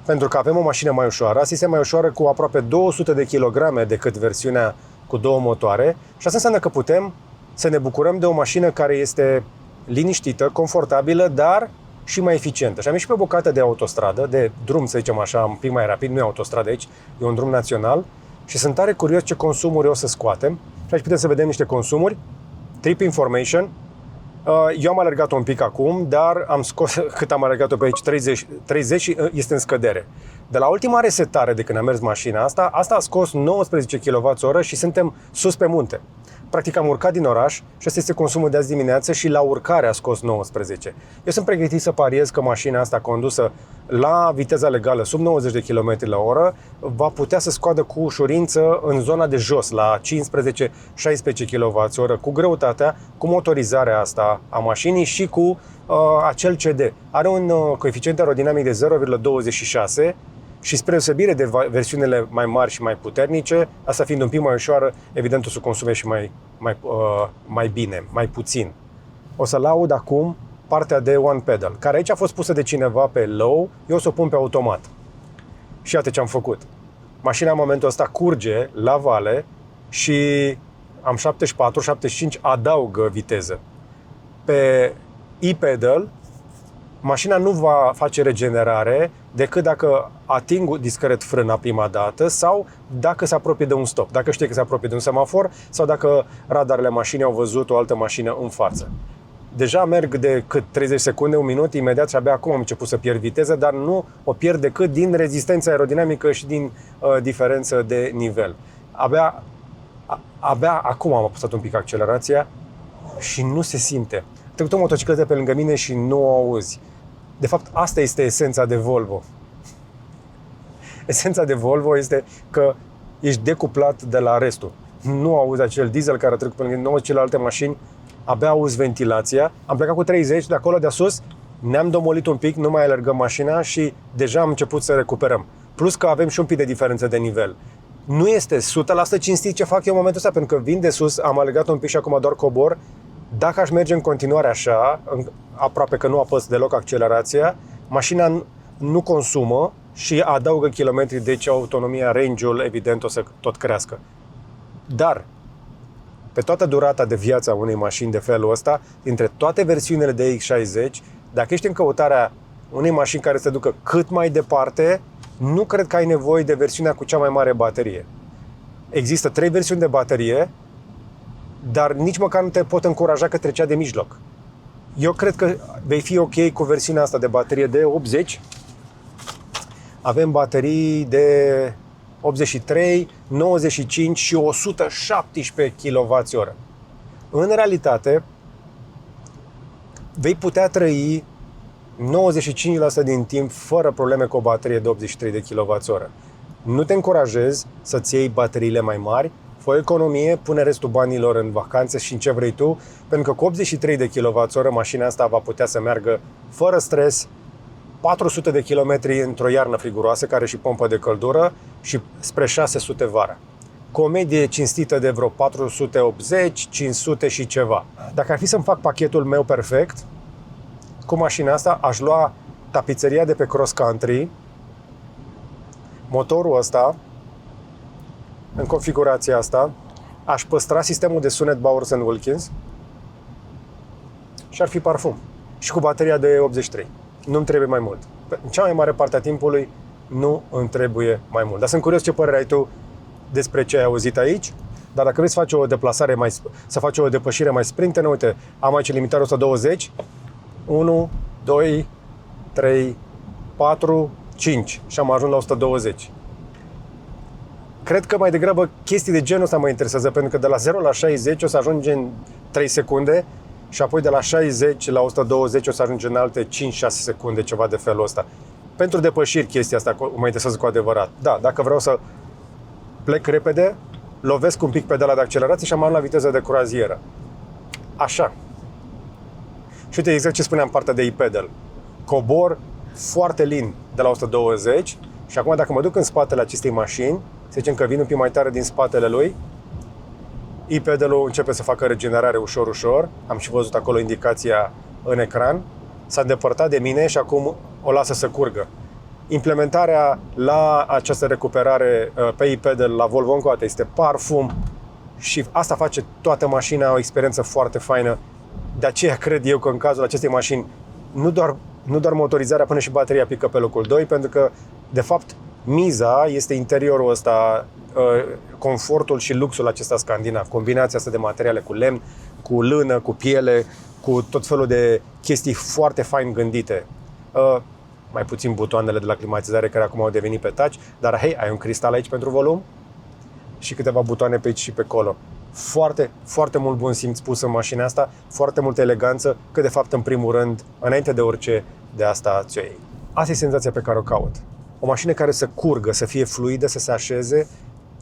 pentru că avem o mașină mai ușoară, asistă mai ușoară cu aproape 200 de kilograme decât versiunea cu două motoare și asta înseamnă că putem să ne bucurăm de o mașină care este liniștită, confortabilă, dar și mai eficientă. Și am ieșit pe o bucată de autostradă, de drum, să zicem așa, un pic mai rapid, nu e autostradă aici, e un drum național și sunt tare curios ce consumuri o să scoatem. Și aici putem să vedem niște consumuri. Trip information. Eu am alergat un pic acum, dar am scos, cât am alergat-o pe aici, 30 și este în scădere. De la ultima resetare de când am mers mașina asta a scos 19 kWh și suntem sus pe munte. Practic am urcat din oraș și ăsta este consumul de azi dimineață și la urcare a scos 19. Eu sunt pregătit să pariez că mașina asta condusă la viteza legală sub 90 de km la oră va putea să scoadă cu ușurință în zona de jos, la 15-16 kWh, cu greutatea, cu motorizarea asta a mașinii și cu acel CD. Are un coeficient aerodinamic de 0,26 Și spre deosebire de versiunile mai mari și mai puternice, asta fiind un pic mai ușoară, evident o să consume și mai bine, mai puțin. O să laud acum partea de one pedal, care aici a fost pusă de cineva pe low, eu o să o pun pe automat. Și iată ce am făcut. Mașina în momentul ăsta curge la vale și am 74-75, adaugă viteză. Pe e-pedal, mașina nu va face regenerare decât dacă ating discret frâna prima dată sau dacă se apropie de un stop, dacă știe că se apropie de un semafor sau dacă radarele mașinii au văzut o altă mașină în față. Deja merg de cât 30 secunde, un minut, imediat și abia acum am început să pierd viteză, dar nu o pierd decât din rezistența aerodinamică și din diferență de nivel. Abia acum am apăsat un pic accelerația și nu se simte. A trecut o motocicletă pe lângă mine și nu o auzi. De fapt, asta este esența de Volvo. Esența de Volvo este că ești decuplat de la restul. Nu auzi acel diesel care a trecut pe lângă noi, celelalte mașini, abia auzi ventilația. Am plecat cu 30, de acolo de sus, ne-am domolit un pic, nu mai alergăm mașina și deja am început să recuperăm. Plus că avem și un pic de diferență de nivel. Nu este 100% cinstit ce fac eu în momentul ăsta, pentru că vin de sus, am alergat un pic și acum doar cobor. Dacă aș merge în continuare așa, aproape că nu apăs deloc accelerația, mașina nu consumă și adaugă kilometri, deci autonomia, range-ul, evident, o să tot crească. Dar, pe toată durata de viață a unei mașini de felul ăsta, dintre toate versiunile de X60, dacă ești în căutarea unei mașini care să te ducă cât mai departe, nu cred că ai nevoie de versiunea cu cea mai mare baterie. Există 3 versiuni de baterie, dar nici măcar nu te pot încuraja către cea de mijloc. Eu cred că vei fi ok cu versiunea asta de baterie de 80. Avem baterii de 83, 95 și 117 kWh. În realitate, vei putea trăi 95% din timp fără probleme cu o baterie de 83 de kWh. Nu te încurajez să-ți iei bateriile mai mari, fă o economie, pune restul banilor în vacanțe și în ce vrei tu, pentru că cu 83 de kWh mașina asta va putea să meargă fără stres 400 de kilometri într-o iarnă friguroasă, care și pompă de căldură, și spre 600 vara. Cu o medie cinstită de vreo 480, 500 și ceva. Dacă ar fi să-mi fac pachetul meu perfect, cu mașina asta aș lua tapiseria de pe cross country, motorul ăsta, în configurația asta, aș păstra sistemul de sunet Bowers & Wilkins și ar fi parfum. Și cu bateria de 83. Nu-mi trebuie mai mult. În cea mai mare parte a timpului nu îmi trebuie mai mult. Dar sunt curios ce părere ai tu despre ce ai auzit aici. Dar dacă vrei să faci o deplasare să faci o depășire mai sprintenă, uite, am aici limitarea 120. 1, 2, 3, 4, 5 și am ajuns la 120. Cred că mai degrabă chestii de genul ăsta mă interesează, pentru că de la 0 la 60 o să ajungi în 3 secunde și apoi de la 60 la 120 o să ajungi în alte 5-6 secunde, ceva de felul ăsta. Pentru depășiri chestia asta mă interesează cu adevărat. Da, dacă vreau să plec repede, lovesc un pic pedala de accelerație și am ajuns la viteză de croazieră. Așa. Și uite exact ce spuneam partea de e-pedal. Cobor foarte lin de la 120 și acum dacă mă duc în spatele acestei mașini, să zicem că vin un pic mai tare din spatele lui, e-pedalul începe să facă regenerare ușor. Am și văzut acolo indicația în ecran. S-a îndepărtat de mine și acum o lasă să curgă. Implementarea la această recuperare pe e-pedal la Volvo încă o dată este parfum și asta face toată mașina o experiență foarte faină. De aceea cred eu că în cazul acestei mașini nu doar motorizarea, până și bateria pică pe locul 2, pentru că de fapt miza este interiorul ăsta, confortul și luxul acesta scandinav, combinația asta de materiale cu lemn, cu lână, cu piele, cu tot felul de chestii foarte fain gândite. Mai puțin butoanele de la climatizare care acum au devenit pe touch, dar hei, ai un cristal aici pentru volum și câteva butoane pe aici și pe acolo. Foarte, foarte mult bun simț pus în mașina asta, foarte multă eleganță, că de fapt în primul rând, înainte de orice, de asta ți-o iei. Asta e senzația pe care o caut. O mașină care să curgă, să fie fluidă, să se așeze.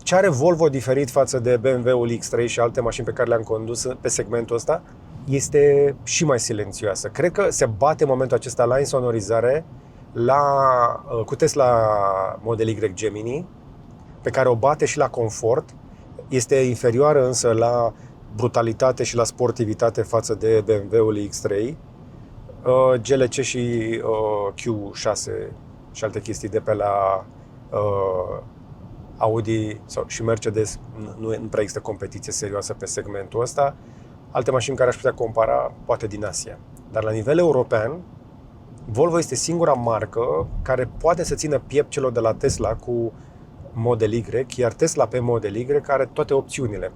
Ce are Volvo diferit față de BMW-ul X3 și alte mașini pe care le-am condus pe segmentul ăsta, este și mai silențioasă. Cred că se bate în momentul acesta la insonorizare, cu Tesla Model Y Gemini, pe care o bate și la confort, este inferioară însă la brutalitate și la sportivitate față de BMW-ul X3, GLC și Q6 și alte chestii de pe la Audi și Mercedes. Nu prea există competiție serioasă pe segmentul ăsta. Alte mașini care aș putea compara, poate din Asia. Dar la nivel european, Volvo este singura marcă care poate să țină piept celor de la Tesla cu Model Y, iar Tesla pe Model Y are toate opțiunile.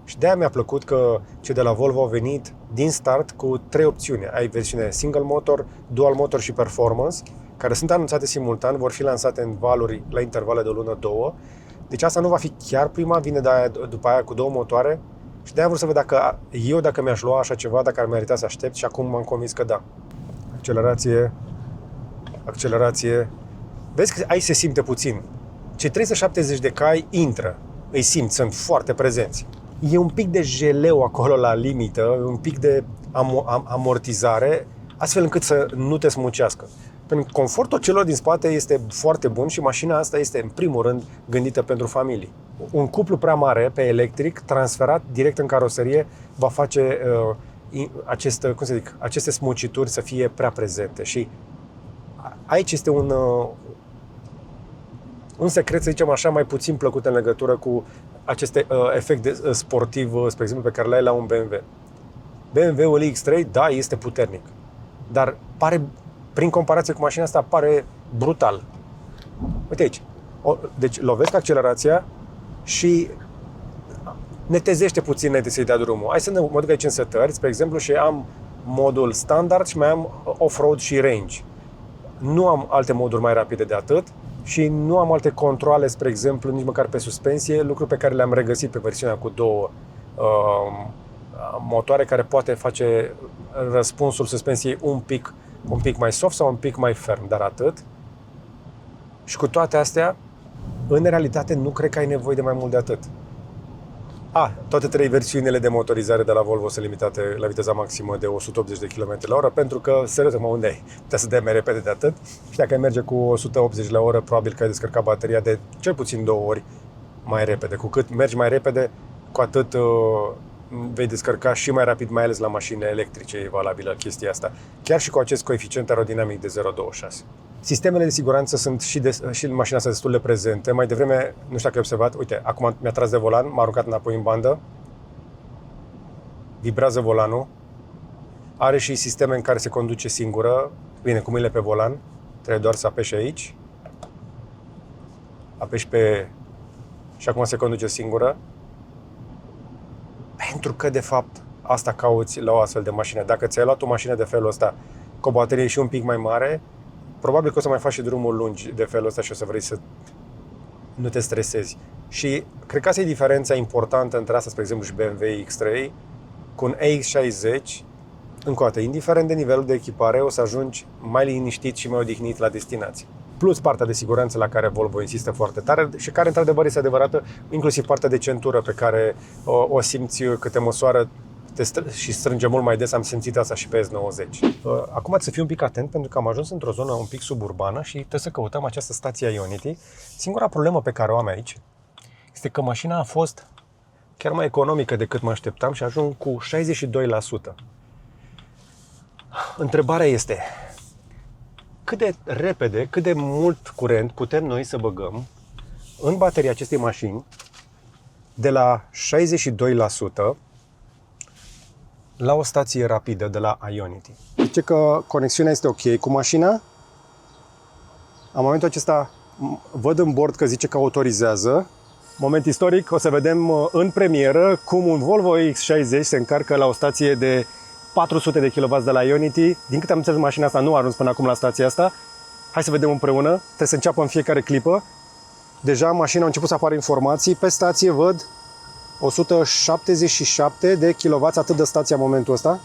Și de-aia mi-a plăcut că cei de la Volvo au venit din start cu 3 opțiuni. Ai versiune single motor, dual motor și performance, care sunt anunțate simultan, vor fi lansate în valuri la intervale de o lună, 2. Deci asta nu va fi chiar prima, vine după aia cu 2 motoare. Și de-aia vreau să văd dacă mi-aș lua așa ceva, dacă ar merita să aștept, și acum m-am convins că da. Accelerație. Vezi că aici se simte puțin. Cei 370 de cai intră, îi simți, sunt foarte prezenți. E un pic de jeleu acolo la limită, un pic de amortizare, astfel încât să nu te smucească. Pentru că confortul celor din spate este foarte bun și mașina asta este, în primul rând, gândită pentru familii. Un cuplu prea mare pe electric, transferat direct în caroserie, va face aceste smucituri să fie prea prezente. Și aici este un secret, să zicem așa, mai puțin plăcut în legătură cu aceste efecte sportiv, spre exemplu, pe care le ai la un BMW. BMW-ul X3, da, este puternic, dar prin comparație cu mașina asta, pare brutal. Uite aici. Deci lovesc accelerația și netezește puțin înainte să-i dea drumul. Hai să mă duc aici în setări, spre exemplu, și am modul standard și mai am off-road și range. Nu am alte moduri mai rapide de atât și nu am alte controale, spre exemplu, nici măcar pe suspensie, lucruri pe care le-am regăsit pe versiunea cu 2 motoare, care poate face răspunsul suspensiei un pic mai soft sau un pic mai ferm, dar atât. Și cu toate astea, în realitate, nu cred că ai nevoie de mai mult de atât. Toate 3 versiunile de motorizare de la Volvo sunt limitate la viteza maximă de 180 de km/h, pentru că, serios, unde ai? Putea să dai mai repede de atât. Și dacă ai merge cu 180 la oră, probabil că ai descărcat bateria de cel puțin 2 ori mai repede. Cu cât mergi mai repede, cu atât vei descărca și mai rapid, mai ales la mașini electrice, e valabilă chestia asta. Chiar și cu acest coeficient aerodinamic de 0,26. Sistemele de siguranță sunt și în mașina asta destul de prezente. Mai devreme, nu știu dacă ai observat, uite, acum mi-a tras de volan, m-a aruncat înapoi în bandă, vibrează volanul, are și sisteme în care se conduce singură, bine, cu mâinile pe volan, trebuie doar să apeși aici, apeși și acum se conduce singură, pentru că, de fapt, asta cauți la o astfel de mașină. Dacă ți-ai luat o mașină de felul ăsta cu o baterie și un pic mai mare, probabil că o să mai faci și drumuri lungi de felul ăsta și o să vrei să nu te stresezi. Și cred că asta e diferența importantă între asta, spre exemplu, și BMW X3 cu un EX60. Încă o dată, indiferent de nivelul de echipare, o să ajungi mai liniștit și mai odihnit la destinație. Plus partea de siguranță la care Volvo insistă foarte tare și care, într-adevăr, este adevărată, inclusiv partea de centură pe care o simți câte măsoară și strânge mult mai des. Am simțit asta și pe S90. Acum trebuie să fiu un pic atent, pentru că am ajuns într-o zonă un pic suburbană și trebuie să căutăm această stație Ionity. Singura problemă pe care o am aici este că mașina a fost chiar mai economică decât mă așteptam și ajung cu 62%. Întrebarea este: cât de repede, cât de mult curent putem noi să băgăm în bateria acestei mașini de la 62% la o stație rapidă de la Ionity. Zice că conexiunea este ok cu mașina. În momentul acesta văd în bord că zice că autorizează. Moment istoric, o să vedem în premieră cum un Volvo X60 se încarcă la o stație de 400 de kW de la Ionity. Din câte am înțeles, mașina asta nu a ajuns până acum la stația asta. Hai să vedem împreună. Trebuie să înceapă în fiecare clipă. Deja mașina a început să apară informații. Pe stație văd 177 de kW, atât de stația în momentul ăsta.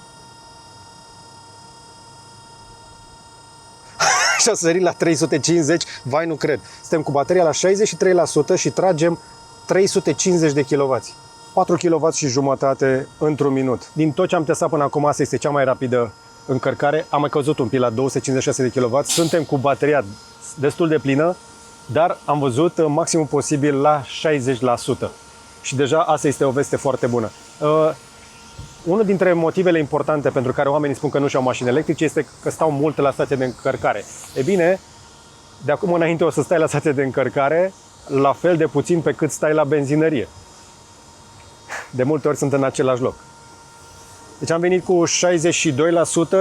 Și o să sărim la 350, vai, nu cred. Suntem cu bateria la 63% și tragem 350 de kW. 4 kW și jumătate într-un minut. Din tot ce am testat până acum, asta este cea mai rapidă încărcare. Am mai căzut un pic la 256 de kW. Suntem cu bateria destul de plină, dar am văzut maximum posibil la 60%. Și deja asta este o veste foarte bună. Unul dintre motivele importante pentru care oamenii spun că nu și-au mașini electrice este că stau mult la stație de încărcare. E bine, de acum înainte o să stai la stație de încărcare la fel de puțin pe cât stai la benzinărie. De multe ori sunt în același loc. Deci am venit cu 62%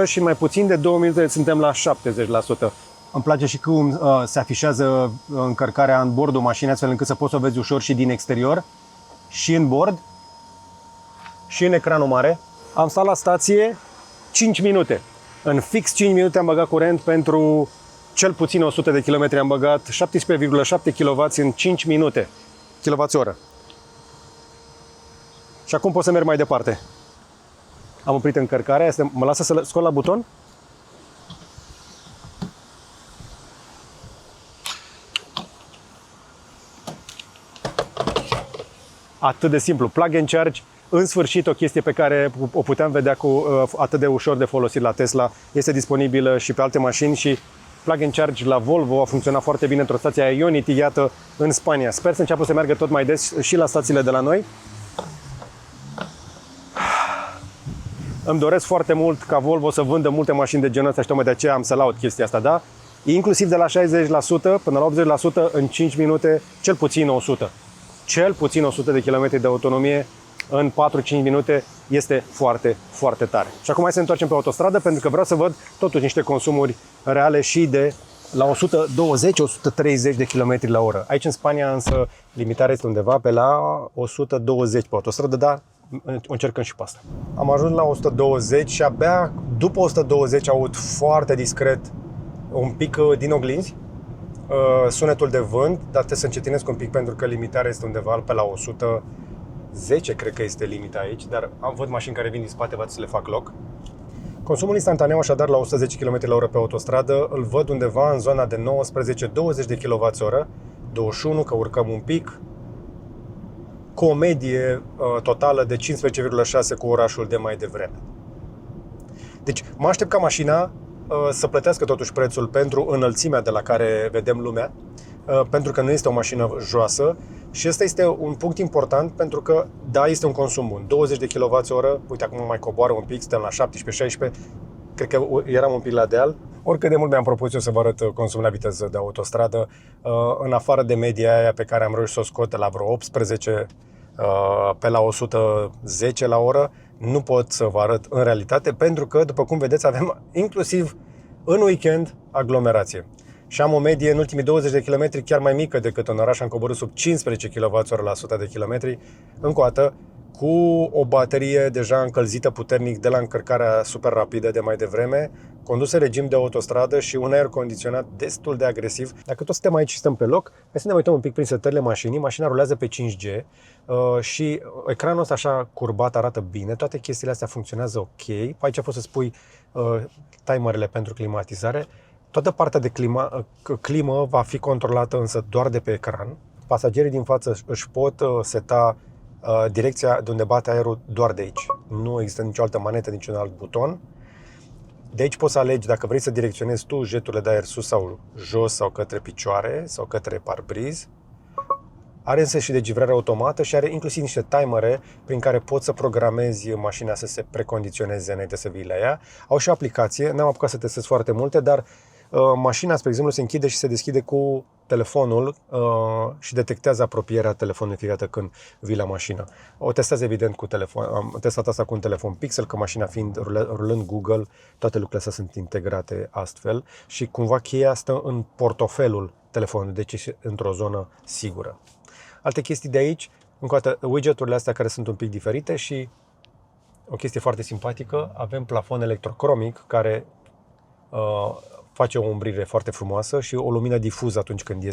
și mai puțin de 2 minute suntem la 70%. Îmi place și cum se afișează încărcarea în bordul mașinii, astfel încât să poți să o vezi ușor și din exterior, și în bord, și în ecranul mare. Am stat la stație 5 minute. În fix 5 minute am băgat curent pentru cel puțin 100 de km. Am băgat 17,7 kW în 5 minute. kWh. Și acum pot să merg mai departe. Am oprit încărcarea. Mă lasă să scot la buton? Atât de simplu. Plug and charge. În sfârșit, o chestie pe care o puteam vedea cu atât de ușor de folosit la Tesla, este disponibilă și pe alte mașini și plug and charge la Volvo a funcționat foarte bine într-o stație a Ionity, iată, în Spania. Sper să înceapă să meargă tot mai des și la stațiile de la noi. Îmi doresc foarte mult ca Volvo să vândă multe mașini de genul ăsta și tocmai de aceea am să laud chestia asta, da? Inclusiv de la 60% până la 80% în 5 minute, cel puțin 100. Cel puțin 100 de km de autonomie în 4-5 minute este foarte, foarte tare. Și acum hai să ne întoarcem pe autostradă pentru că vreau să văd totuși niște consumuri reale și de la 120-130 de km la oră. Aici în Spania însă limitarea este undeva pe la 120 pe autostradă, dar încercăm și pe asta. Am ajuns la 120 și abia după 120 aud foarte discret un pic din oglinzi sunetul de vânt, dar trebuie să încetinesc un pic pentru că limitarea este undeva pe la 110, cred că este limita aici, dar văd mașini care vin din spate, văd să le fac loc. Consumul instantaneu așadar la 110 km la oră pe autostradă îl văd undeva în zona de 19-20 de kWh, 21 că urcăm un pic, cu o medie totală de 15,6 cu orașul de mai devreme. Deci mă aștept ca mașina să plătească totuși prețul pentru înălțimea de la care vedem lumea, pentru că nu este o mașină joasă și ăsta este un punct important pentru că, da, este un consum bun. 20 de kWh, uite, acum mai coboară un pic, suntem la 17-16, cred că eram un pic la deal. Oricât de mult mi-am propus eu să vă arăt consumul la viteză de autostradă, în afară de media aia pe care am reușit să o scot la vreo 18 pe la 110 la oră, nu pot să vă arăt în realitate, pentru că, după cum vedeți, avem inclusiv în weekend aglomerație. Și am o medie în ultimii 20 de km chiar mai mică decât în oraș, am coborât sub 15 kWh la 100 de km, încă o dată, cu o baterie deja încălzită puternic de la încărcarea super rapidă de mai devreme, condusă regim de autostradă și un aer condiționat destul de agresiv. Dacă tot suntem aici și stăm pe loc, hai să ne uităm un pic prin setările mașinii. Mașina rulează pe 5G și ecranul ăsta așa curbat arată bine, toate chestiile astea funcționează ok. Aici poți să spui timerele pentru climatizare. Toată partea de climă va fi controlată însă doar de pe ecran. Pasagerii din față își pot seta direcția de unde bate aerul doar de aici. Nu există nicio altă manetă, niciun alt buton. De aici poți să alegi dacă vrei să direcționezi tu jeturile de aer sus sau jos sau către picioare sau către parbriz. Are însă și degivrare automată și are inclusiv niște timere prin care poți să programezi mașina să se precondiționeze înainte să vii la ea. Au și o aplicație, n-am apucat să testez foarte multe, dar mașina, spre exemplu, se închide și se deschide cu telefonul și detectează apropierea telefonului fiecare dată când vii la mașină. O testează evident cu telefon. Am testat asta cu un telefon Pixel, că mașina fiind rulând Google, toate lucrurile astea sunt integrate astfel și cumva cheia stă în portofelul telefonului, deci e într-o zonă sigură. Alte chestii de aici, încă o dată, widget-urile astea care sunt un pic diferite și o chestie foarte simpatică, avem plafon electrocromic care face o umbrire foarte frumoasă și o lumină difuză atunci când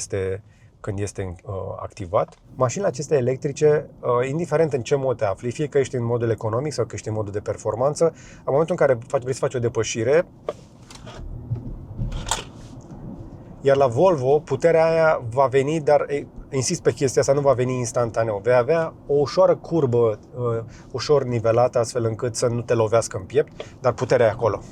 este activat. Mașinile acestea electrice, indiferent în ce mod te afli, fie că ești în modul economic sau că ești în modul de performanță, în momentul în care vrei să faci o depășire, iar la Volvo puterea aia va veni, dar insist pe chestia asta, nu va veni instantaneu. Vei avea o ușoară curbă, ușor nivelată, astfel încât să nu te lovească în piept, dar puterea e acolo.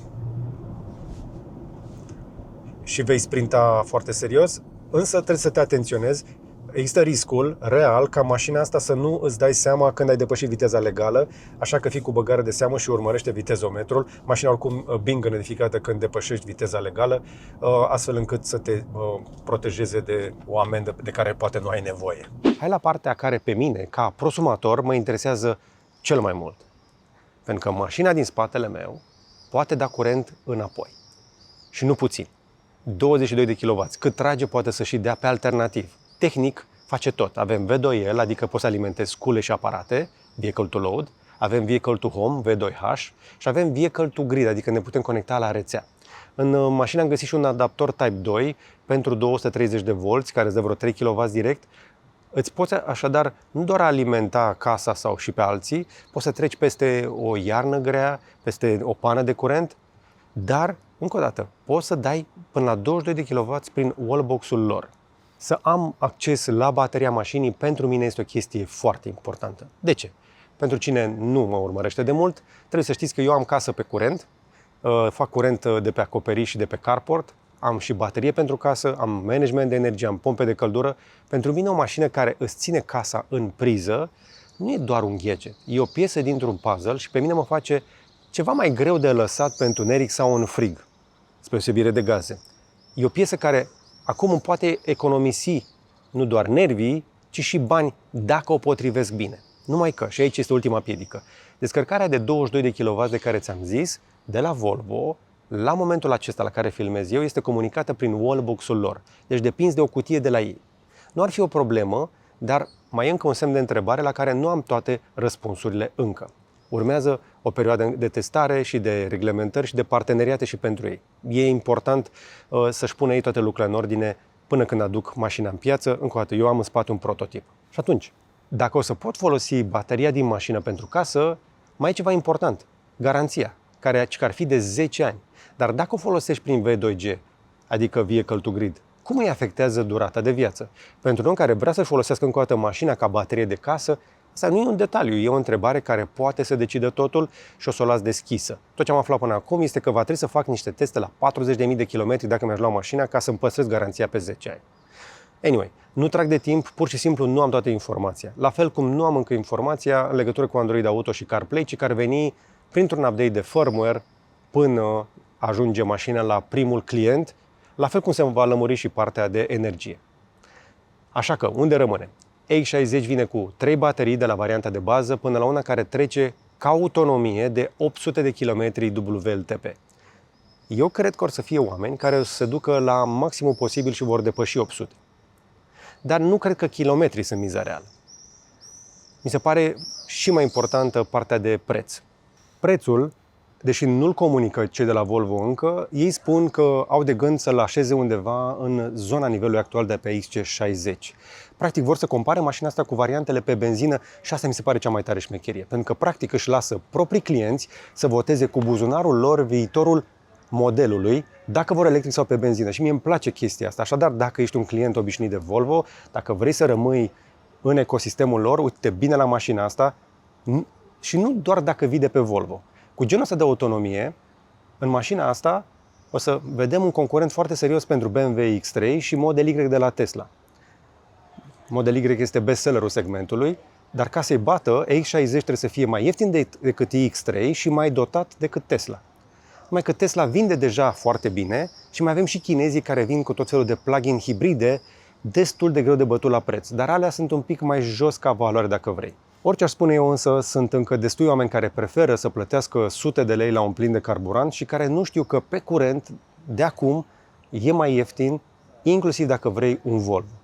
și vei sprinta foarte serios, însă trebuie să te atenționezi. Există riscul real ca mașina asta să nu îți dai seama când ai depășit viteza legală, așa că fii cu băgare de seamă și urmărește vitezometrul. Mașina oricum bingă notificată când depășești viteza legală, astfel încât să te protejeze de o amendă de care poate nu ai nevoie. Hai la partea care pe mine, ca prosumator, mă interesează cel mai mult. Pentru că mașina din spatele meu poate da curent înapoi. Și nu puțin. 22 de kW. Cât trage poate să și dea pe alternativ. Tehnic face tot. Avem V2L, adică poți să alimentezi scule și aparate, vehicle to load, avem vehicle to home, V2H, și avem vehicle to grid, adică ne putem conecta la rețea. În mașină am găsit și un adaptor Type 2 pentru 230 de volți, care îți dă vreo 3 kW direct. Îți poți așadar nu doar alimenta casa sau și pe alții, poți să treci peste o iarnă grea, peste o pană de curent, dar, încă o dată, poți să dai până la 22 de kW prin wallbox-ul lor. Să am acces la bateria mașinii, pentru mine este o chestie foarte importantă. De ce? Pentru cine nu mă urmărește de mult, trebuie să știți că eu am casă pe curent, fac curent de pe acoperiș și de pe carport, am și baterie pentru casă, am management de energie, am pompe de căldură. Pentru mine o mașină care îți ține casa în priză nu e doar un gadget, e o piesă dintr-un puzzle și pe mine mă face ceva mai greu de lăsat pe întuneric sau în frig, spre deosebire de gaze. E o piesă care acum îmi poate economisi nu doar nervii, ci și bani dacă o potrivesc bine. Numai că, și aici este ultima piedică, descărcarea de 22 de kW de care ți-am zis, de la Volvo, la momentul acesta la care filmez eu, este comunicată prin wallbox-ul lor. Deci depinzi de o cutie de la ei. Nu ar fi o problemă, dar mai e încă un semn de întrebare la care nu am toate răspunsurile încă. Urmează o perioadă de testare și de reglementări și de parteneriate și pentru ei. E important să-și pună ei toate lucrurile în ordine până când aduc mașina în piață. Încă o dată, eu am în spate un prototip. Și atunci, dacă o să pot folosi bateria din mașină pentru casă, mai e ceva important, garanția, care ar fi de 10 ani. Dar dacă o folosești prin V2G, adică Vehicle to Grid, cum îi afectează durata de viață? Pentru un om care vrea să-și folosească încă o dată mașina ca baterie de casă, asta nu e un detaliu, e o întrebare care poate să decide totul și o să o las deschisă. Tot ce am aflat până acum este că va trebui să fac niște teste la 40.000 de kilometri dacă mi-aș lua mașina ca să-mi păstrez garanția pe 10 ani. Anyway, nu trag de timp, pur și simplu nu am toată informația. La fel cum nu am încă informația în legătură cu Android Auto și CarPlay, ci care veni printr-un update de firmware până ajunge mașina la primul client, la fel cum se va lămuri și partea de energie. Așa că, unde rămâne? X60 vine cu 3 baterii de la varianta de bază până la una care trece ca autonomie de 800 de km WLTP. Eu cred că or să fie oameni care o să se ducă la maximul posibil și vor depăși 800. Dar nu cred că kilometrii sunt miza reală. Mi se pare și mai importantă partea de preț. Prețul, deși nu-l comunică cei de la Volvo încă, ei spun că au de gând să-l așeze undeva în zona nivelului actual de pe XC60. Practic vor să compare mașina asta cu variantele pe benzină și asta mi se pare cea mai tare șmecherie. Pentru că practic își lasă proprii clienți să voteze cu buzunarul lor viitorul modelului, dacă vor electric sau pe benzină. Și mie îmi place chestia asta. Așadar, dacă ești un client obișnuit de Volvo, dacă vrei să rămâi în ecosistemul lor, uite bine la mașina asta și nu doar dacă vii de pe Volvo. Cu genul ăsta de autonomie, în mașina asta o să vedem un concurent foarte serios pentru BMW X3 și Model Y de la Tesla. Model Y este bestsellerul segmentului, dar ca să-i bată, X60 trebuie să fie mai ieftin decât X3 și mai dotat decât Tesla. Numai că Tesla vinde deja foarte bine și mai avem și chinezii care vin cu tot felul de plug-in hibride destul de greu de bătut la preț, dar alea sunt un pic mai jos ca valoare dacă vrei. Orice aș spune eu însă, sunt încă destui oameni care preferă să plătească sute de lei la un plin de carburant și care nu știu că pe curent, de acum, e mai ieftin, inclusiv dacă vrei un Volvo.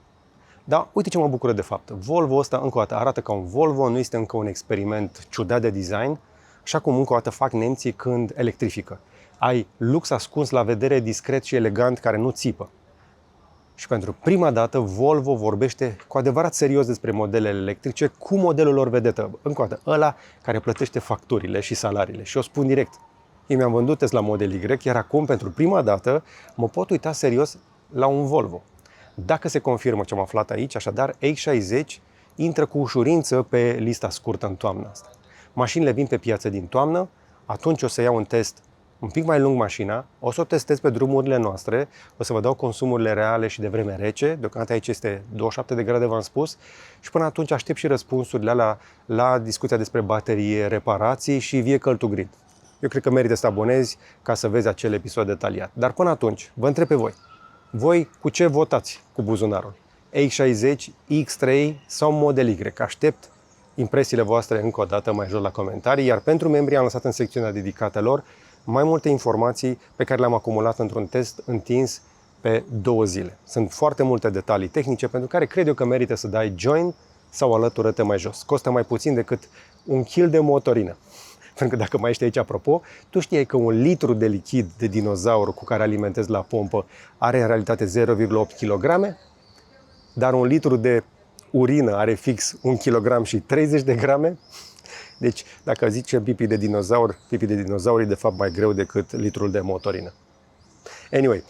Dar uite ce mă bucură de fapt. Volvo ăsta, încă o dată, arată ca un Volvo, nu este încă un experiment ciudat de design, așa cum încă o dată fac nemții când electrifică. Ai lux ascuns la vedere, discret și elegant, care nu țipă. Și pentru prima dată Volvo vorbește cu adevărat serios despre modelele electrice cu modelul lor vedetă. Încă o dată, ăla care plătește facturile și salariile. Și o spun direct. Eu mi-am vândut Tesla Model Y, iar acum, pentru prima dată, mă pot uita serios la un Volvo. Dacă se confirmă ce am aflat aici, așadar, X60 intră cu ușurință pe lista scurtă în toamna asta. Mașinile vin pe piață din toamnă, atunci o să iau un test un pic mai lung mașina, o să o testez pe drumurile noastre, o să vă dau consumurile reale și de vreme rece, deocamdată aici este 27 de grade, v-am spus, și până atunci aștept și răspunsurile la discuția despre baterie, reparații și vehicle to grid. Eu cred că merită să te abonezi ca să vezi acel episod detaliat. Dar până atunci, vă întreb pe voi. Voi cu ce votați cu buzunarul? X60, X3 sau Model Y? Aștept impresiile voastre încă o dată mai jos la comentarii, iar pentru membrii am lăsat în secțiunea dedicată lor mai multe informații pe care le-am acumulat într-un test întins pe 2 zile. Sunt foarte multe detalii tehnice pentru care cred eu că merită să dai join sau alătură-te mai jos. Costă mai puțin decât un kil de motorină. Pentru că dacă mai ești aici, apropo, tu știai că 1 litru de lichid de dinozaur cu care alimentezi la pompă are în realitate 0,8 kg, dar 1 litru de urină are fix 1 kg și 30 de grame. Deci, dacă zicem pipi de dinozaur e de fapt mai greu decât litrul de motorină. Anyway,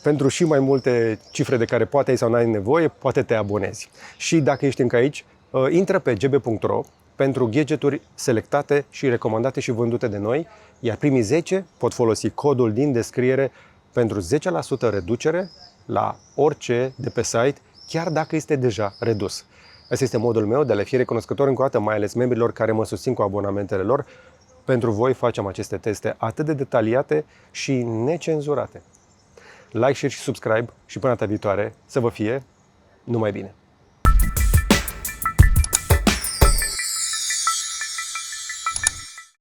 pentru și mai multe cifre de care poate ai sau n-ai nevoie, poate te abonezi. Și dacă ești încă aici, intră pe gb.ro pentru gadgeturi selectate și recomandate și vândute de noi, iar primii 10 pot folosi codul din descriere pentru 10% reducere la orice de pe site, chiar dacă este deja redus. Asta este modul meu de a le fi recunoscător încă o dată, mai ales membrilor care mă susțin cu abonamentele lor. Pentru voi facem aceste teste atât de detaliate și necenzurate. Like, share și subscribe și până data viitoare să vă fie numai bine!